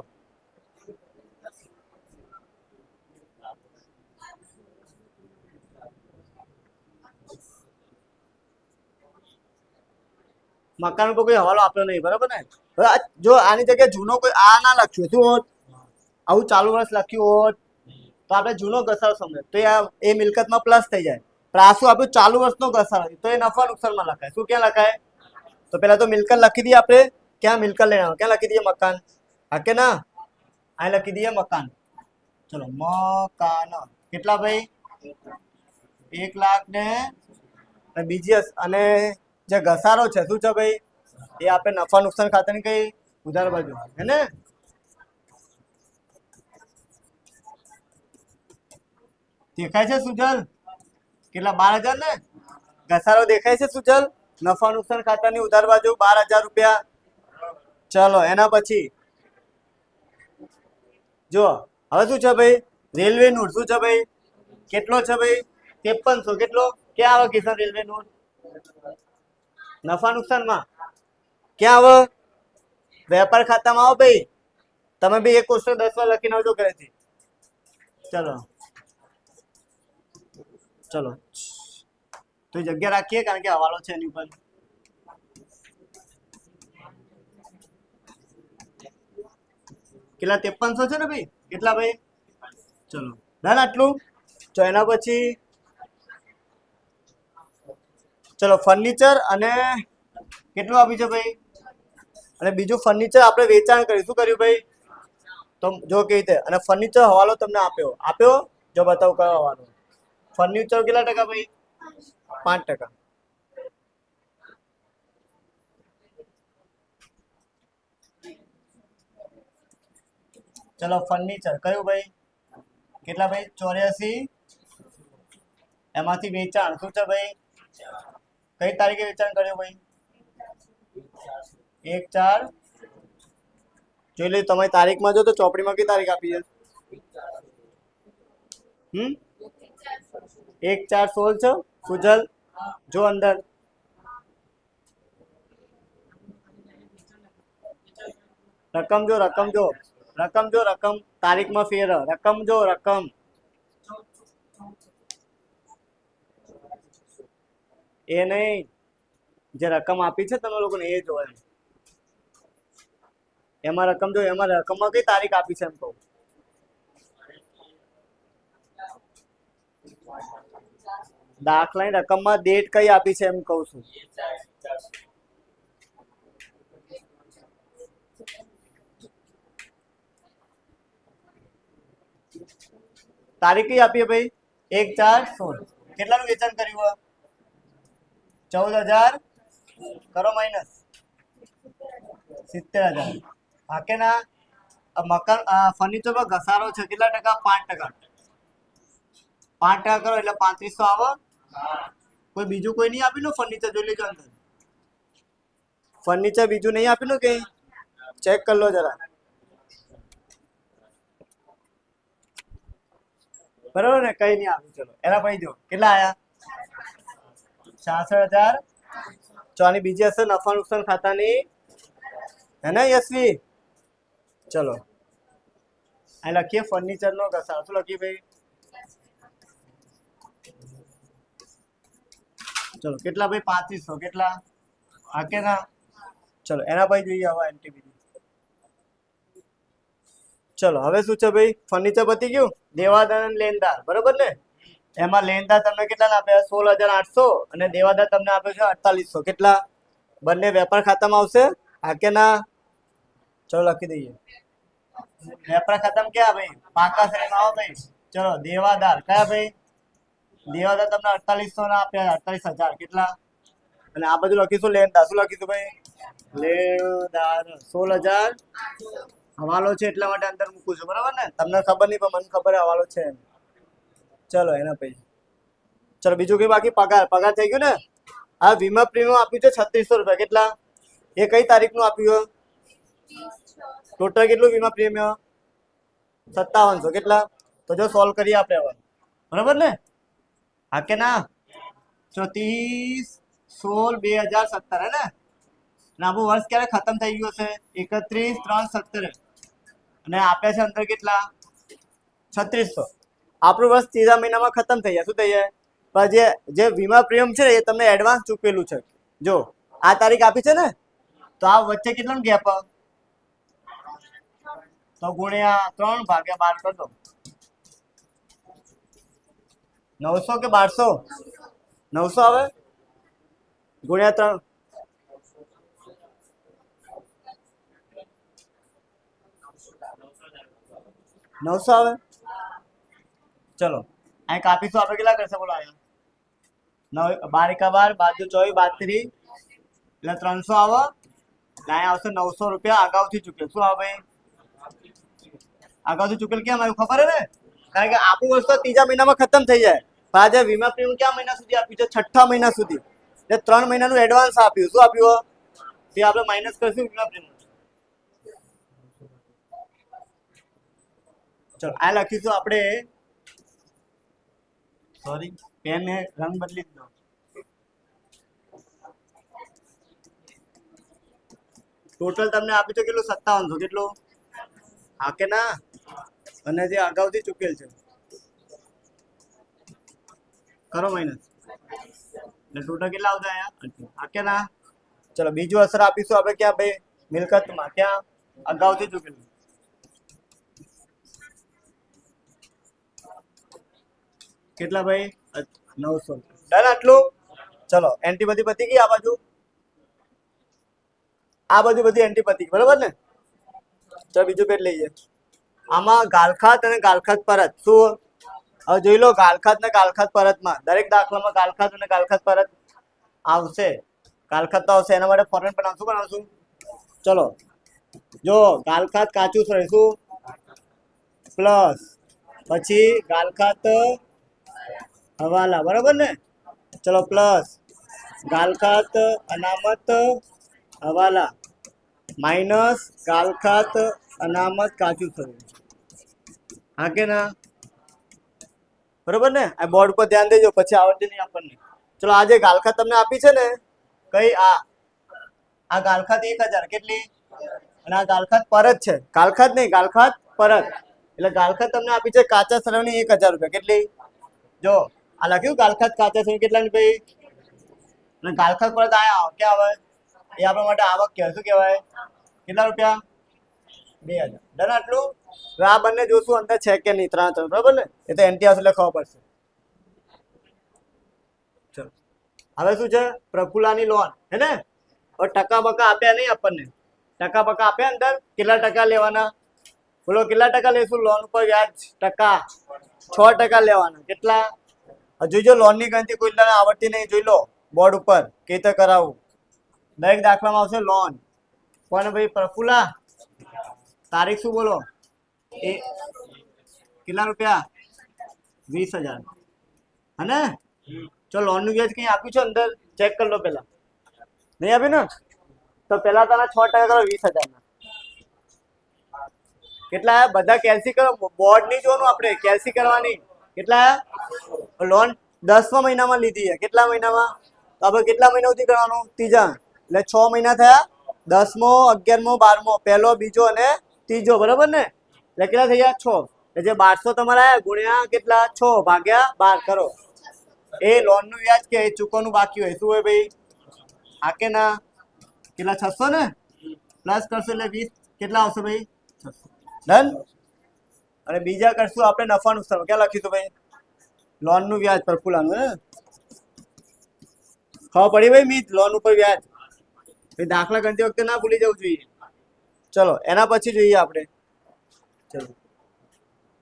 મકાન ઉપર કોઈ હવાલો આપ્યો નહીં, બરાબર ને? હવે જો આની જગ્યાએ જૂનો કોઈ આ ના લખ્યું શું હોત? આવું ચાલુ વર્ષ લખ્યું હોત તો આપણે જૂનો ઘસારો સમજે તો એ મિલકતમાં પ્લસ થઈ જાય. પણ આ શું આપ્યું? ચાલુ વર્ષનો ઘસારો તો એ નફા નુકસાનમાં લખાય. શું ક્યાં લખાય? તો પેલા તો મિલકત લખી દઈએ આપણે. ક્યાં મિલકત લેવાનું? ક્યાં લખી દઈએ? મકાન. હા કે ના? અહીં લખી દઈએ મકાન. ચલો, મકાન. કેટલા ભાઈ? 1,00,000 ને બીજી અને જે ઘસારો છે શું છે ભાઈ? એ આપણે નફા નુકસાન ખાતાની કઈ ઉધાર બાજુ હે ને? દેખાય છે સુજલ? કેટલા? 12,000 ને? ઘસારો દેખાય છે સુજલ? નફા નુકસાન ખાતાની ઉધાર બાજુ 12,000 રૂપિયા. ચલો, એના પછી જો હવે શું છે ભાઈ? Railway note. શું છે ભાઈ? કેટલો છે ભાઈ? 5300. કેટલો? ક્યાં આવે કિશન રેલવે નોટ? નફા નુકસાનમાં ક્યાં આવે? વેપાર ખાતામાં આવો ભાઈ. તમે બી એક કોષ્ટક 10 વાર લખીને આવજો ઘરેથી. ચલો ચલો, તો જગ્યા રાખીએ કારણ કે હવાલો છે એની ઉપર. કેટલા? 5300 છે ને ભાઈ? કેટલા ભાઈ? ચલો, ડન આટલું. તો એના પછી ચલો ફર્નિચર અને કેટલું આપ્યું છે ભાઈ? અને બીજું ફર્નિચર આપણે વેચાણ કર્યું. શું કર્યું ભાઈ? તો જો કેવી રીતે. અને ફર્નિચર હવાલો તમને આપ્યો. જો બતાવું કયો હવાલો? ફર્નિચર કેટલા ટકા ભાઈ? 5%. ચલો, ફર્નિચર કયું ભાઈ? કેટલા ભાઈ? 84. એમાંથી વેચાણ શું છે ભાઈ? કઈ તારીખે વેચાણ કર્યું ભાઈ? 1/4. જોઈ લે તમારી તારીખમાં જો તો ચોપડીમાં કઈ તારીખ આપી છે? 1/4/16 છે સુજલ? જો અંદર રકમ જો રકમ તારીખમાં ફેર. રકમ જો રકમ એ નહીં, જે રકમ આપી છે તમે લોકોને એ જો. એમાં રકમ જો. એમાં રકમમાં કઈ તારીખ આપી છે એમ કહું? દાખલાની રકમમાં ડેટ કઈ આપી છે એમ કહું છું. તારીખ કઈ આપીએ ભાઈ? 1/4/16. કેટલાનું વેચાણ કર્યું? 14,000. કરો માઇનસ 70,000. બાકી ના મકાન ફર્નિચર પર ઘસારો છે કેટલા ટકા? 5%. 5% કરો એટલે 3500 આવે. કોઈ બીજું કોઈ નહીં આપેલું ફર્નિચર? જોઈ લેજો અંદર ફર્નિચર બીજું નહીં આપેલું કે ચેક કરી લો જરા. બરાબર ને? કઈ નહીં આવ્યું. ચલો એના પછી જો કેટલા આયા? 66,000. આની બીજી હશે નફા નુકસાન ખાતાની, હે ને યશવી? ચલો અહીં લખીએ ફર્નિચર નો ઘસારો. શું લખીએ ભાઈ? ચલો કેટલા ભાઈ? 3500. કેટલા? હા કે ના? ચલો એના પછી જોઈએ હવે એન્ટીબીડી. ચલો હવે શું છે ભાઈ? ફર્નિચર પતી ગયું. દેવાદાર અને લેનદાર, બરોબર ને? એમાં લેનદાર તમને કેટલા આપ્યા? 16,800 અને દેવાદાર તમને આપ્યો છે 4800. કેટલા? બંને વેપાર ખાતામાં આવશે, હા કે ના? ચલો લખી દઈએ. વેપાર ખાતામાં ક્યાં ભાઈ? પાકા શ્રેણીમાં આવો ભાઈ. ચલો દેવાદાર કયા ભાઈ? દેવાદાર તમને 4800 ના આપ્યા 48,000. કેટલા? અને આ બધું લખીશું લેનદાર. શું લખીશું ભાઈ? લેનદાર 16,000. હવાલો છે એટલા માટે અંદર મૂકું છું, બરાબર ને? તમને ખબર નહીં પણ મને ખબર હવાલો છે. ચલો એના પછી ચલો બીજું કઈ બાકી? પગાર. પગાર થઈ ગયું ને? આ વીમા પ્રીમિયમ આપ્યું છે 3600 રૂપિયા. કેટલા? એ કઈ તારીખનું આપ્યું? ટોટલ કેટલું વીમા પ્રીમિયમ? 5700. કેટલા? તો જો સોલ્વ કરીએ આપણે હવે, બરાબર ને? હા કે ના? 30/16/2017 હે ને? અને આપણું વર્ષ ક્યારે ખતમ થઈ ગયું હશે? 31/3/17. અને આપ્યા છે અંદર કેટલા? 3600. આપણું વર્ષ ત્રીજા મહિનામાં ખતમ થઈ જાય. શું થઈ જાય? પણ જે વીમા પ્રીમિયમ છે એ તમને એડવાન્સ ચૂકવેલું છે. જો આ તારીખ આપી છે ને, તો આ વચ્ચે કેટલાનો ગેપ? તો ગુણ્યા 3/12 કરી દો. 900 કે 1200? 900 આવે. ગુણ્યા 3 900 આવે. ચલો અહીં કાપીશું આપણે. કેટલા કરશે બોલો? અહીંયા 9 12 12 24 32 એટલે 300 આવે. અહીંયા આવશે 900 રૂપિયા અગાઉથી ચૂકેલ. શું આવે ભાઈ? અગાઉથી ચૂકેલ કેમ આવ્યું ખબર હે ને? કારણ કે આપણું વર્ષ તો ત્રીજા મહિનામાં ખતમ થઈ જાય. પણ આજે વીમા પ્રીમિયમ કયા મહિના સુધી આપ્યું છે? 6ઠ્ઠા મહિના સુધી. એટલે 3 મહિનાનું એડવાન્સ આપ્યું. શું આપ્યું? તે આપણે માઇનસ કરશું વીમા પ્રીમિયમ. ચલો આ લખીશું આપણે. સોરી પેન ને રંગ બદલી દો. ટોટલ તમને આપ્યું છે કેટલું? 5700. કેટલું? હા કે ના? અને જે અગાઉથી ચૂકેલ છે કરો માઇનસ એટલે ટોટલ કેટલા આવતા આયા? હા કે ના? ચલો બીજું અસર આપીશું આપણે. ક્યાં ભાઈ? મિલકતમાં. ક્યાં? અગાઉથી ચૂકેલું. કેટલા ભાઈ? 900. ડન આટલું? ચલો એન્ટી બધી પતી ગઈ. આ બાજુ બધી એન્ટી પતી ગઈ, બરાબર ને? ચલો બીજું પેજ લઈએ. આમાં ગાલખાત અને ગાલખાત પરત. શું? હવે જોઈ લો ગાલખાત ને ગાલખાત પરતમાં દરેક દાખલામાં ગાલખાત અને ગાલખાત પરત આવશે. ગાલખાત તો આવશે, એના માટે ફોરેન બનાવશું. ચલો જો ગાલખાત કાચું રહીશું પ્લસ પછી ગાલખાત હવાલા, બરાબર ને? ચલો પ્લસ ગાલખાત અનામત હવાલા માઇનસ ગાલખાત અનામત કાચું થયું. હા કે ના? બરોબર ને? આ બોર્ડ પર ધ્યાન દેજો, પછી આવડે નહીં આપણને. ચલો આ જે ગાલખાત તમને આપી છે ને, કઈ? આ ગાલખાત 1000. કેટલી? અને આ ગાલખાત પરત છે. ગાલખાત નહીં, ગાલખાત પરત. એટલે ગાલખાત તમને આપી છે કાચા સરવણી 1000 રૂપિયા. કેટલી? જો આ લખ્યું ગાલખાત કાચા સરવણી કેટલાની ભાઈ? અને ગાલખાત પરત આયા ક્યાં આવે? એ આપણા માટે આવક કહેવાય. શું કહેવાય? કેટલા રૂપિયા? 2000. ડન આટલું? હવે આ બંને જોશું અંદર છે કે નહીં. 3 બરાબર ને? એ તો એન્ટી આવશે એટલે ખબર પડશે. હવે શું છે પ્રફુલ્લાની લોન હે ને હવે ટકા બકા આપ્યા નહીં આપણને ટકા બકા આપ્યા અંદર કેટલા ટકા લેવાના બોલો કેટલા ટકા લેશું લોન ઉપર વ્યાજ ટકા 6% લેવાના કેટલા જોઈજો લોન ની ગણતરી કોઈ તને આવડતી નહીં જોઈ લો બોર્ડ ઉપર કે રીતે કરાવું દરેક દાખલામાં આવશે લોન પણ ભાઈ પ્રફુલ્લા તારીખ શું બોલો એ કેટલા રૂપિયા 20,000 હે ને ચલો લોન નું વ્યાજ કઈ આપ્યું છે અંદર ચેક કરી લો પેલા નહીં આપ્યું ને તો પેલા તને 6% કરો 20,000 ના કેટલા બધા કેલ્સી કરો બોર્ડ ની જોવાનું આપણે કેલ્સી કરવાની કેટલા લોન 10મા મહિનામાં લીધી છે કેટલા મહિનામાં તો આપણે કેટલા મહિના સુધી કરવાનું ત્રીજા એટલે 6 મહિના થયા 10મો 11મો 12મો પહેલો બીજો અને ત્રીજો બરાબર ને એટલે કેટલા થઈ ગયા 6 એટલે જે 1200 તમારા આયા ગુણ્યા કેટલા 6 ભાગ્યા 12 કરો એ લોન નું વ્યાજ કે ચૂકવવાનું બાકી હોય શું હોય ભાઈ આ કે ના કેટલા 600 ને પ્લસ કરશો એટલે 20 કેટલા આવશે ભાઈ 600 ડન અને બીજા કરશું આપણે નફા નુકસાન ક્યાં લખીશું ભાઈ લોન નું વ્યાજ પ્રફુલ્લાનું હે ખબર પડી ભાઈ મિત લોન ઉપર વ્યાજ એ દાખલા ગણતી વખતે ના ભૂલી જવું જોઈએ ચલો એના પછી જોઈએ આપણે ચલો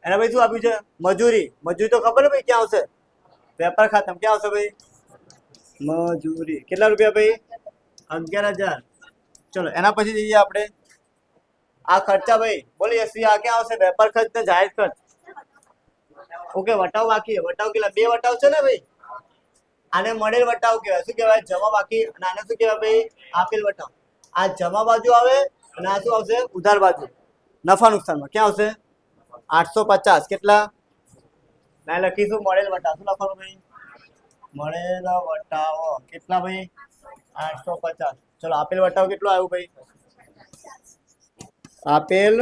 એના ભાઈ શું આપ્યું છે મજૂરી મજૂરી તો ખબર ને ભાઈ ક્યાં આવશે વેપાર ખાતામાં ક્યાં આવશે ભાઈ મજૂરી કેટલા રૂપિયા ભાઈ 11,000 ચલો એના પછી જઈએ આપણે આ ખર્ચા ભાઈ બોલો એસી આ ક્યાં આવશે વેપાર ખર્ચ ને જાહેર ખર્ચ ઓકે વટાવ બાકી વટાવ કેટલા 2 વટાવ છે ને ભાઈ આને મળેલ વટાવ કહેવાય શું કહેવાય જમા બાકી અને આને શું કહેવાય ભાઈ આપેલ વટાવ આ જમા બાજુ આવે અને આ શું આવશે ઉધાર બાજુ નફા નુકસાનમાં ક્યાં આવશે 850 કેટલા ના લખીશું મળેલ વટાવ શું લખવાનું ભાઈ મળેલ વટાવ કેટલા ભાઈ 850 ચલો આપેલ વટાવ કેટલો આવ્યો ભાઈ આપેલ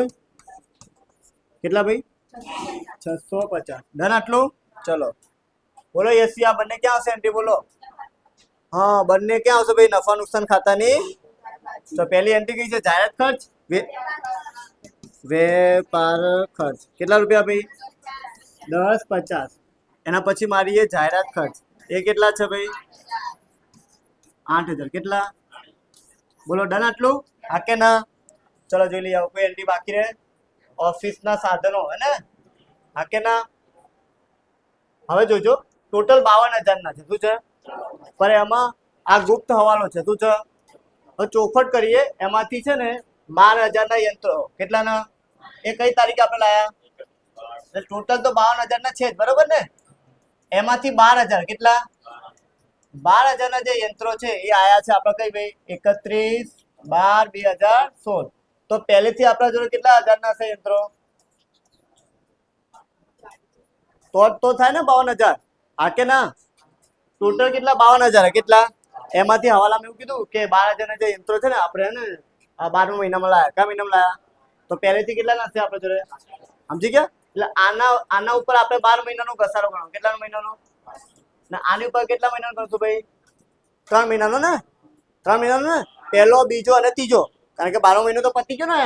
કેટલા ભાઈ 650 ડન આટલું ચલો બોલો એસી આ બંને ક્યાં આવશે એન્ટ્રી બોલો હા બંને ક્યાં આવશે ભાઈ નફા નુકસાન ખાતાની તો પહેલી એન્ટ્રી કઈ છે જાહેરાત ખર્ચ વેપાર ખર્ચ કેટલા રૂપિયા ભાઈ 1050 એના પછી મારી એ જાહેરાત ખર્ચ એ કેટલા છે ભાઈ 8,000 કેટલા બોલો ડન આટલું હા કે ના ચલો જોઈ લઈએ કોઈ એન્ટ્રી બાકી રહે ઓફિસ ના સાધનો હે ને હા કે ના હવે જોજો ટોટલ 52,000 ના છે શું છે પણ એમાં આ ગુપ્ત હવાલો છે શું છે હવે ચોખવટ કરીએ એમાંથી છે ને 12,000 ના યંત્રો કેટલાના એ કઈ તારીખે આપણે લાયા ટોટલ તો 52,000 ના છે જ બરોબર ને એમાંથી 12,000 કેટલા 12,000 ના જે યંત્રો છે એ આયા છે આપણે કઈ ભાઈ 31/12/2016 તો પહેલેથી આપણા જોડે કેટલા હજાર ના છે યંત્રો તો થાય ને 52,000 હા કે ના ટોટલ કેટલા 52,000 કેટલા એમાંથી હવાલામાં એવું કીધું કે 12,000 ના જે યંત્રો છે ને આપણે ને આ 12મા મહિનામાં લાયા કયા મહિનામાં લાયા તો પહેલેથી કેટલા ના છે આપણે જોડે સમજી ગયા એટલે આના ઉપર આપણે 12 મહિનાનો ઘસારો ગણો કેટલા મહિનાનો ને આની ઉપર કેટલા મહિનાનો ગણશું ભાઈ 3 મહિનાનો ને 3 મહિનાનો ને પહેલો બીજો અને ત્રીજો કારણ કે 12મો મહિનો તો પતી ગયો ને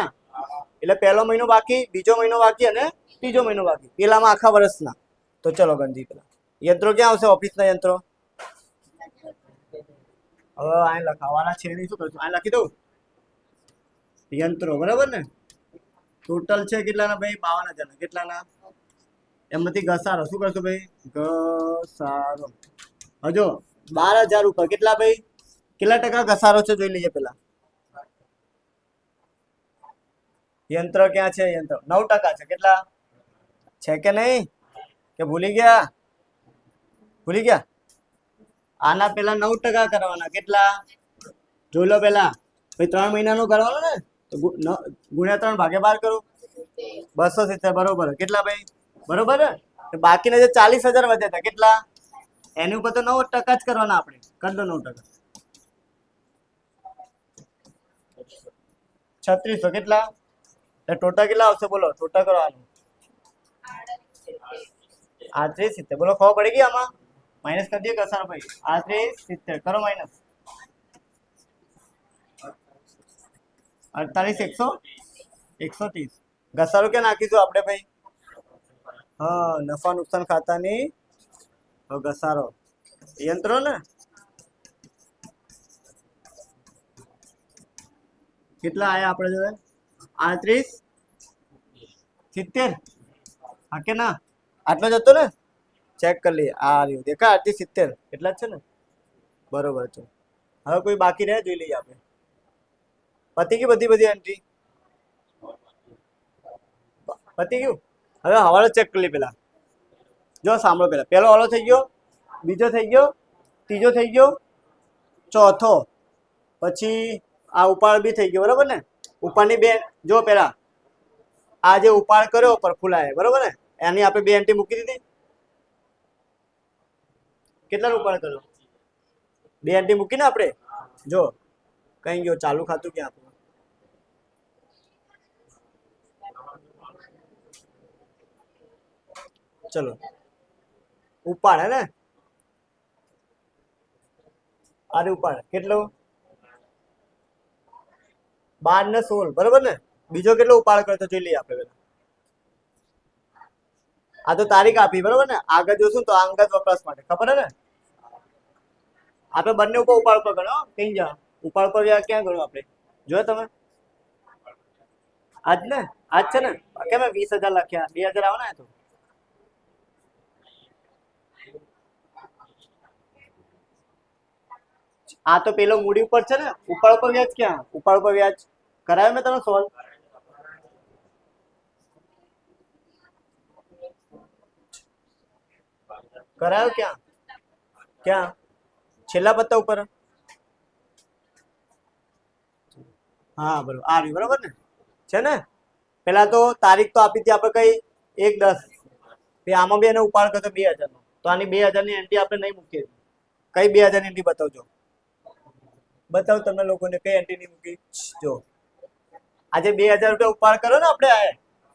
એટલે પહેલો મહિનો બાકી બીજો મહિનો બાકી અને ત્રીજો મહિનો બાકી પેલામાં આખા વર્ષના તો ચલો ગણજી પેલા યંત્રો ક્યાં આવશે ઓફિસના યંત્રો હવે આ લખાવાના છે નહીં શું કરશું આ લખી દઉં યંત્રો બરાબર ને ટોટલ છે કેટલાના ભાઈ 52,000 કેટલાના એમાંથી ઘસારો શું કરશું ભાઈ ઘસારો હજો 12,000 ઉપર કેટલા ભાઈ કેટલા ટકા ઘસારો છે જોઈ લઈએ પેલા યંત્ર ક્યાં છે યંત્ર 9% છે કેટલા છે કે નહીં કે ભૂલી ગયા આના પેલા 9% કરવાના કેટલા જોઈ લો પેલા ભાઈ 3 મહિનાનું કરવાનું ને તો ગુણ્યા 3 ભાગ્યા 12 કરો 270 બરોબર કેટલા ભાઈ બરોબર ને બાકીના જે 40,000 વધ્યા હતા કેટલા એની ઉપર તો 9% જ કરવાના આપણે કરી દો 9% 3600 કેટલા ટોટલ કેટલા આવશે બોલો ટોટલ કરવાનું 3870 બોલો ખબર પડી ગઈ આમાં માઇનસ કરી દઈએ કસાર ભાઈ 3870 કરો માઇનસ 48,130 ઘસારો ક્યાં નાખીશું આપણે ભાઈ હા નફા નુકસાન ખાતાની ઘસારો યંત્રો ને કેટલા આયા આપણે જોડે 38 70 હા કે ના આટલો જ હતો ને ચેક કરી લઈએ આ રહ્યું દેખા 38 70 એટલા જ છે ને બરોબર છે હવે કોઈ બાકી રહે જોઈ લઈએ આપણે પતી ગઈ બધી એન્ટ્રી પતી ગયું હવે હવાલો ચેક કરી લઈએ પેલા જો સાંભળો પેલા પહેલો હવાલો થઈ ગયો બીજો થઈ ગયો ત્રીજો થઈ ગયો ચોથો પછી આ ઉપાડ બી થઈ ગયો બરાબર ને ઉપરની બે જો પેલા આ જે ઉપાડ કર્યો પરફુલાએ બરાબર ને એની આપણે બે એન્ટ્રી મૂકી દીધી કેટલા ઉપાડ કર્યો બે એન્ટ્રી મૂકી ને આપણે જો કઈ ગયો ચાલુ ખાતું ક્યાં આપણું ચલો ઉપાડ હે ને અરે ઉપાડ કેટલો 12 ને 16 બરાબર ને બીજો કેટલો ઉપાડ કરતો જોઈ લઈએ આપણે પેલા આ તો તારીખ આપી બરાબર ને આગળ જોશું તો અંગત વપરાશ માટે ખબર હે ને આપણે બંને ઉપર ઉપાડ પર ગણો કઈ જા ઉપાડ પર ક્યાં ગણો આપણે જોયો તમે આજ ને આજ છે ને કેમ 20,000 લખ્યા 2,000 આવે ને તો આ તો પેલો મૂડી ઉપર છે ને ઉપાડ ઉપર વ્યાજ ક્યાં ઉપાડ ઉપર વ્યાજ કરાયો મેં તમે સોલ્વ કરાયો ક્યાં ક્યાં છેલ્લા પત્તા ઉપર હા બરોબર આ રહ્યું બરોબર ને છે ને પેલા તો તારીખ તો આપી હતી આપણે કઈ 1/10 આમાં બી એને ઉપાડ કરતો 2,000 નો તો આની 2,000 ની એન્ટ્રી આપણે નહીં મૂકીએ કઈ 2,000 ની એન્ટ્રી બતાવજો બતાવ તમને લોકોને કઈ એન્ટ્રી નહીં મૂકી જો આજે 2,000 રૂપિયા ઉપાડ કરો ને આપણે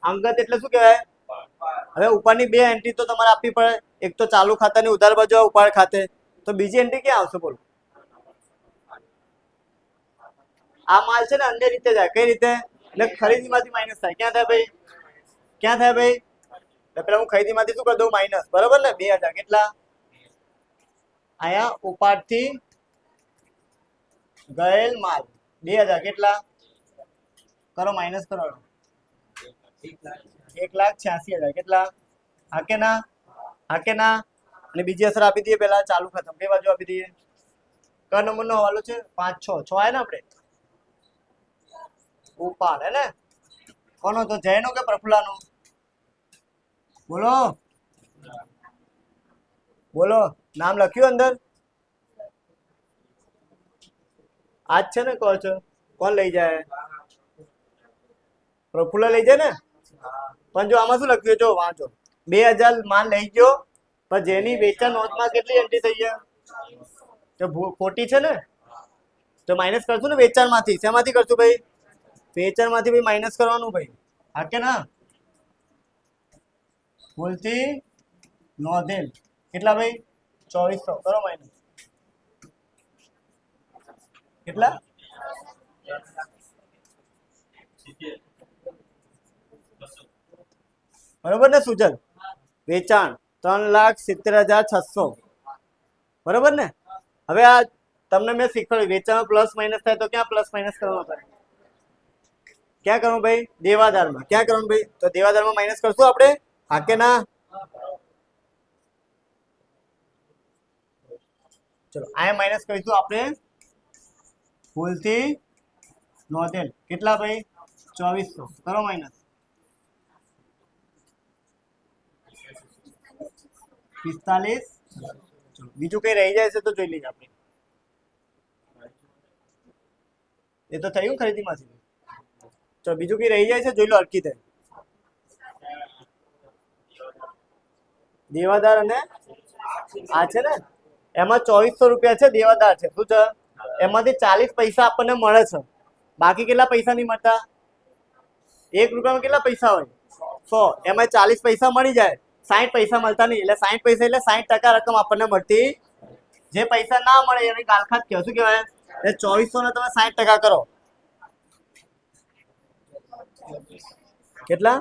અંગત એટલે શું કહેવાય હવે ઉપરની બે એન્ટ્રી તો તમારે આપવી પડે એક તો ચાલુ ખાતાની ઉધાર બાજુ ઉપાડ ખાતે તો બીજી એન્ટ્રી ક્યાં આવશે બોલો આ માલ છે ને અન્ય રીતે જાય કઈ રીતે એટલે ખરીદીમાંથી માઇનસ થાય ક્યાં થાય ભાઈ પેલા હું ખરીદીમાંથી શું કરી દઉં માઇનસ બરાબર ને 2,000 કેટલા આયા ઉપાડથી ગયેલ માલ 2,000 કેટલા કરો માઇનસ કરો 1,86,000 કેટલા હા કે ના અને બીજી અસર આપી દઈએ પેલા ચાલુ ખતમ બે બાજુ આપી દઈએ કયો નંબરનો હવાલો છે 5 6 આયા ને આપણે ઉપાડ હે ને કોનો તો જયનો કે પ્રફુલ્લાનો બોલો નામ લખ્યું અંદર આજ છે ને કહો છો કોણ લઈ જાય પ્રફુલ્લા લઈ જાય ને પણ જો આમાં શું લખ્યું જો વાંચો 2,000 માલ લઈ ગયો પણ જેની વેચાણ નોંધમાં કેટલી એન્ટ્રી થઈ છે તો ખોટી છે ને તો માઇનસ કરશું ને વેચાણમાંથી શેમાંથી કરશું ભાઈ વેચાણમાંથી ભાઈ માઇનસ કરવાનું ભાઈ હા કે ના ભૂલથી નોંધેલ કેટલા ભાઈ 2,400 કરો માઇનસ કેટલા બરોબર ને સુજલ વેચાણ 3,70,600 બરોબર ને હવે આ તમને મેં શીખવાડ્યું વેચાણ પ્લસ માઇનસ થાય તો ક્યાં પ્લસ માઇનસ કરવાનું થાય ક્યાં કરવું ભાઈ દેવાદારમાં ક્યાં કરવાનું ભાઈ તો દેવાદારમાં માઇનસ કરશું આપણે હા કે ના ચલો આયા માઇનસ કરીશું આપણે ભૂલથી નોંધેલ કેટલા ભાઈ 2,400 કરો માઇનસ 45 બીજું કઈ રહી જાય છે તો જોઈ લઈએ આપણે એ તો થયું ખરીદીમાંથી ચલો બીજું કઈ રહી જાય છે જોઈ લો અટકી થાય દેવાદાર અને આ છે ને એમાં 2,400 રૂપિયા છે દેવાદાર છે શું છે એમાંથી 40 પૈસા આપણને મળે છે બાકી કેટલા પૈસા નહીં મળતા 1 રૂપિયામાં કેટલા પૈસા હોય 100 એમાં 40 પૈસા મળી જાય 60 પૈસા મળતા નહીં એટલે 60 પૈસા એટલે 60% રકમ આપણને મળતી જે પૈસા ના મળે એને ગાલખાત કહેવાય શું કહેવાય એટલે 2,400 ને તમે 60% કરો કેટલા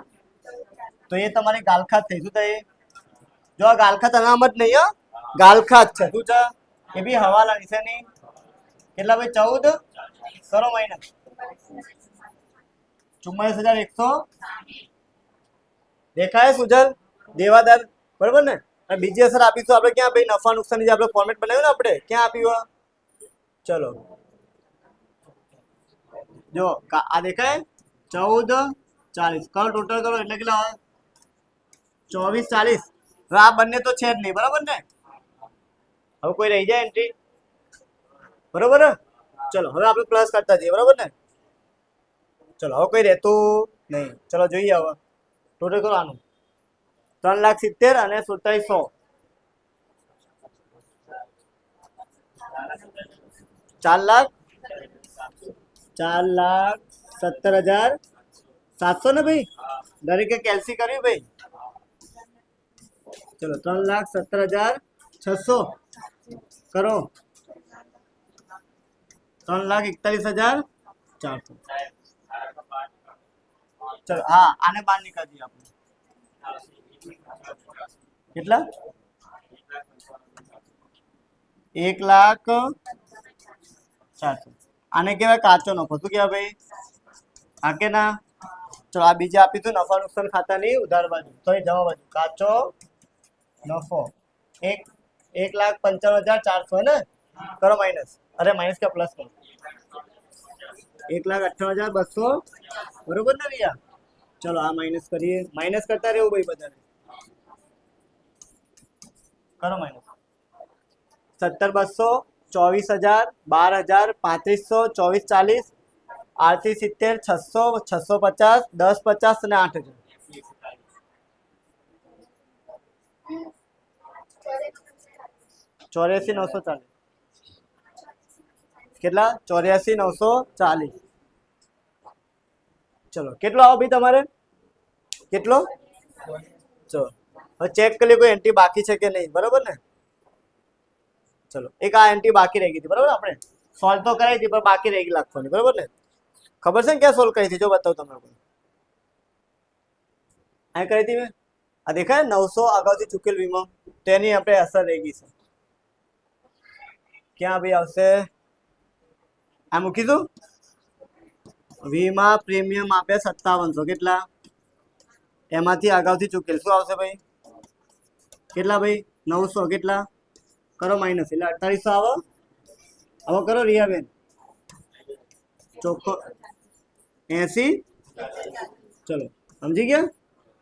તો એ તમારી ગાલખાત થઈ શું થાય જો આ ગાલખાત અનામત નહીં હો ગાલખાત છે શું છે એ બી હવાલા છે નહીં કેટલા ભાઈ 14 કરો માઇનસ 44,100 દેખાય સુજલ દેવાદાર બરોબર ને. અને બીજી અસર આપીશું આપણે ક્યાં ભાઈ નફા નુકસાની જે આપણે ફોર્મેટ બનાવ્યું ને આપણે ક્યાં આપ્યું? ચલો જો આ દેખાય 14,40 કરો ટોટલ કરો એટલે કેટલા આવે? 24,40. હવે આ બંને તો છે જ નહીં બરાબર ને. હવે કોઈ રહી જાય એન્ટ્રી બરોબર ને. ચલો હવે આપણે પ્લસ કરતા જઈએ બરાબર ને. ચલો હવે કોઈ રહેતું નહીં. ચલો જોઈએ હવે ટોટલ કરો આનું 3,70,000 અને 47,100 4,17,700 ને ભાઈ દરેકે કેલ્સી કર્યું ભાઈ. ચલો 3,17,600 કરો 3,41,400. ચલો હા આને બહાર નીકળી દઈએ આપણે. કેટલા? 1,04,000. આને કહેવાય કાચો નફો. શું કહેવાય ભાઈ? હા કે ના? ચલો આ બીજા આપીશું નફા નુકસાન ખાતાની ઉધાર બાજુ તો એ જવા બાજુ કાચો નફો 1,55,400 ને કરો માઇનસ. અરે માઇનસ કે પ્લસ કરો 1,58,200 બરોબર ને ભૈયા. ચલો આ માઇનસ કરીએ. માઇનસ કરતા રહેવું ભાઈ બધાને. કરો માઇનસ 17,200 24,000 12,000 35,000 24,40 38,70 600 650 10,50 અને 8,000. 84,940 કેટલા? 84,940. ચલો કેટલો આવો ભાઈ તમારે? કેટલો? ચલો હવે ચેક કરી કોઈ એન્ટ્રી બાકી છે કે નહીં બરોબર ને. ચલો એક આ એન્ટ્રી બાકી રહી ગઈ હતી બરોબર. આપણે સોલ્વ તો કરાવી હતી પણ બાકી રહી ગઈ લખવાની બરોબર ને. ખબર છે ને ક્યાં સોલ્વ કરી હતી? જો બતાવું તમને. આ કરી હતી મેં. આ દેખાય 900 અગાઉથી ચૂકેલ વીમો તેની આપણે અસર રહી ગઈ છે. ક્યાં ભાઈ આવશે? આ મૂકીશું. વીમા પ્રીમિયમ આપે 5700 કેટલા? એમાંથી અગાઉથી ચૂકેલ શું આવશે ભાઈ? કેટલા ભાઈ? 900 કેટલા? કરો માઇનસ એટલે 4800 આવો. હવે કરો રિયાબેન ચોખ્ખો 80. ચલો સમજી ગયા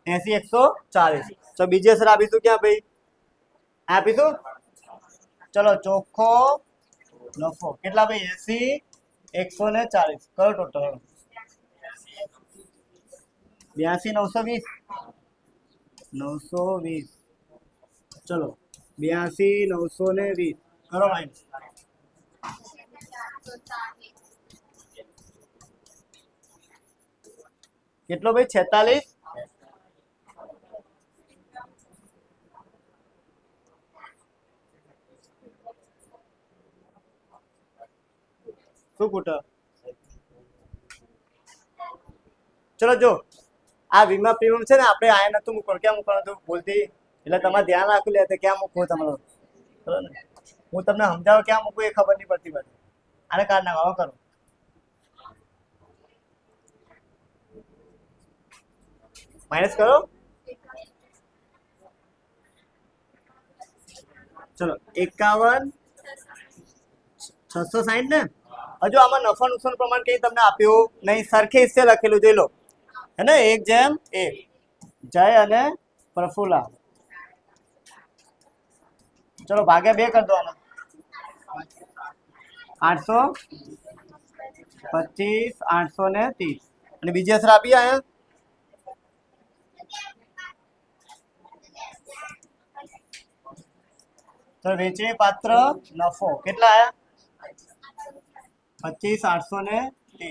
80,140. તો બીજી અસર આપીશું ક્યાં ભાઈ? આપીશું. ચલો ચોખ્ખો નફો કેટલા ભાઈ? 80,140 કરો ટોટલ 82,920 920. ચલો 82,920 કરો માઇનસ. કેટલો ભાઈ? 46. શું કુટા? ચલો જો આ વીમા પ્રીમિયમ છે ને આપણે આયા નતું મૂકવાનું. ક્યાં મૂકવાનું હતું બોલતી? એટલે તમારે ધ્યાન રાખવું લે ક્યાં મૂકવું તમારું બરોબર ને. હું તમને સમજાવું ક્યાં મૂકવું એ ખબર નહીં પડતી બધી. આને કાઢ નાખો. હવે કરો માઇનસ કરો. ચલો 51,660 ને. હજુ આમાં નફા નુકસાન પ્રમાણ કઈ તમને આપ્યું નહીં. સરખે હિસ્સે લખેલું જોઈ લો હે ને 1:1 જય અને પ્રફુલ્લા. ચલો ભાગ્યા 2 કરી દો આને 825 830. અને બીજી અસર આપી આયા તો વેચણી પાત્ર નફો કેટલા આયા? 25,830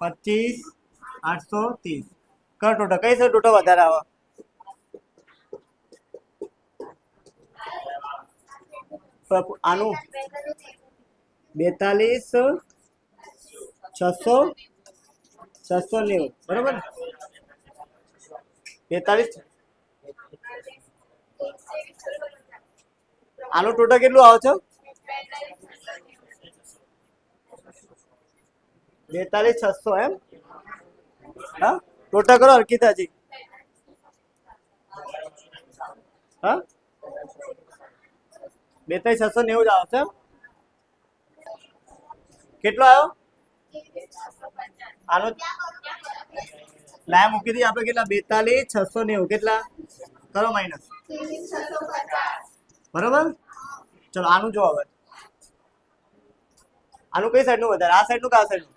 25,830 કર ટોટલ. કઈ સર ટોટલ વધારે આવે? આનું 42,690 બરોબર ને. 42. આનું ટોટલ કેટલું આવે છે? 42,600 એમ. હા ટોટલ કરો હરકીતાજી. હા 42,690 જ આવશે એમ. કેટલો આવ્યો આનો? લાયા મૂકી દઈએ આપણે કેટલા 42,690 કેટલા કરો માઇનસ બરોબર. ચલો આનું જો હવે આનું કઈ સાઈડ નું વધારે આ સાઈડ નું કે આ સાઈડ નું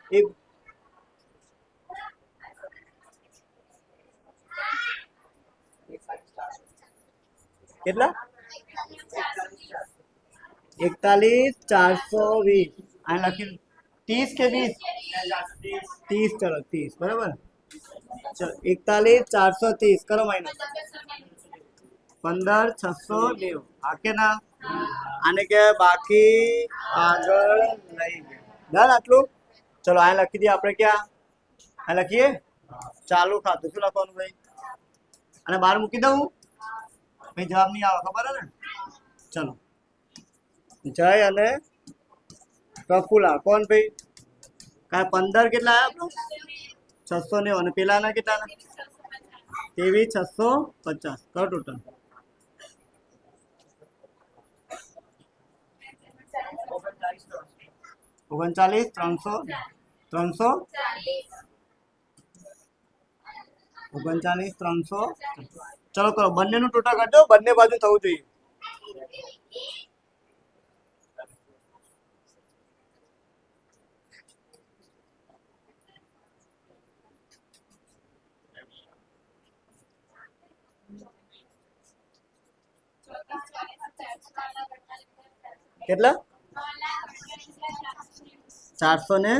કેટલા 41,420 આ લખી 30 કે 20 30 ચલો 30 બરાબર. ચલો 41,430 કરો માઇનસ 15,690 આ કે ના આને કે બાકી આગળ નહીં ડન આટલું. ચલો આ લખી દઈએ આપણે ક્યાં આ લખીએ ચાલુ ખાતું શું લખવાનું ભાઈ અને બહાર મૂકી દઉં ભાઈ જવાબ નહીં આવે ખબર હે ને. ચલો જય અને પ્રફુલા કોણ ભાઈ કાંઈ 15 કેટલા આવ્યા આપણું 690 અને પેલાના કેટલાના 23,650 કરો ટોટલ. ઓગણચાલીસ 300 300 ચલો કરો બંનેનું ટોટલ કરજો બંને બાજુ થવું જોઈએ. કેટલા 400 ને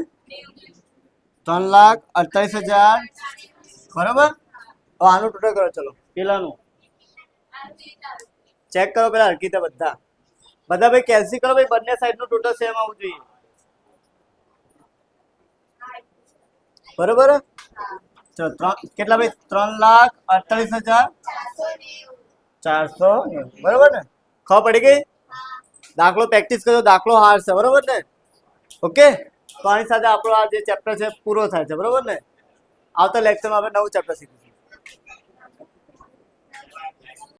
3,48,000 બરોબર. હવે આનું ટોટલ કરો ચલો પેલાનું ચેક કરો પેલા હરકીતે બધા ભાઈ કેલ્સી કરો ભાઈ બંને સાઈડ નું ટોટલ સેમ આવવું જોઈએ બરોબર. ચલો કેટલા ભાઈ 3,48,490 બરોબર ને ખબર પડી ગઈ. દાખલો પ્રેક્ટિસ કરજો દાખલો હાર્ડ છે બરોબર ને. ઓકે તો આની સાથે આપણો આ જે ચેપ્ટર છે પૂરો થાય છે બરોબર ને. આવતા લેક્ચરમાં આપણે નવું ચેપ્ટર શીખીશું.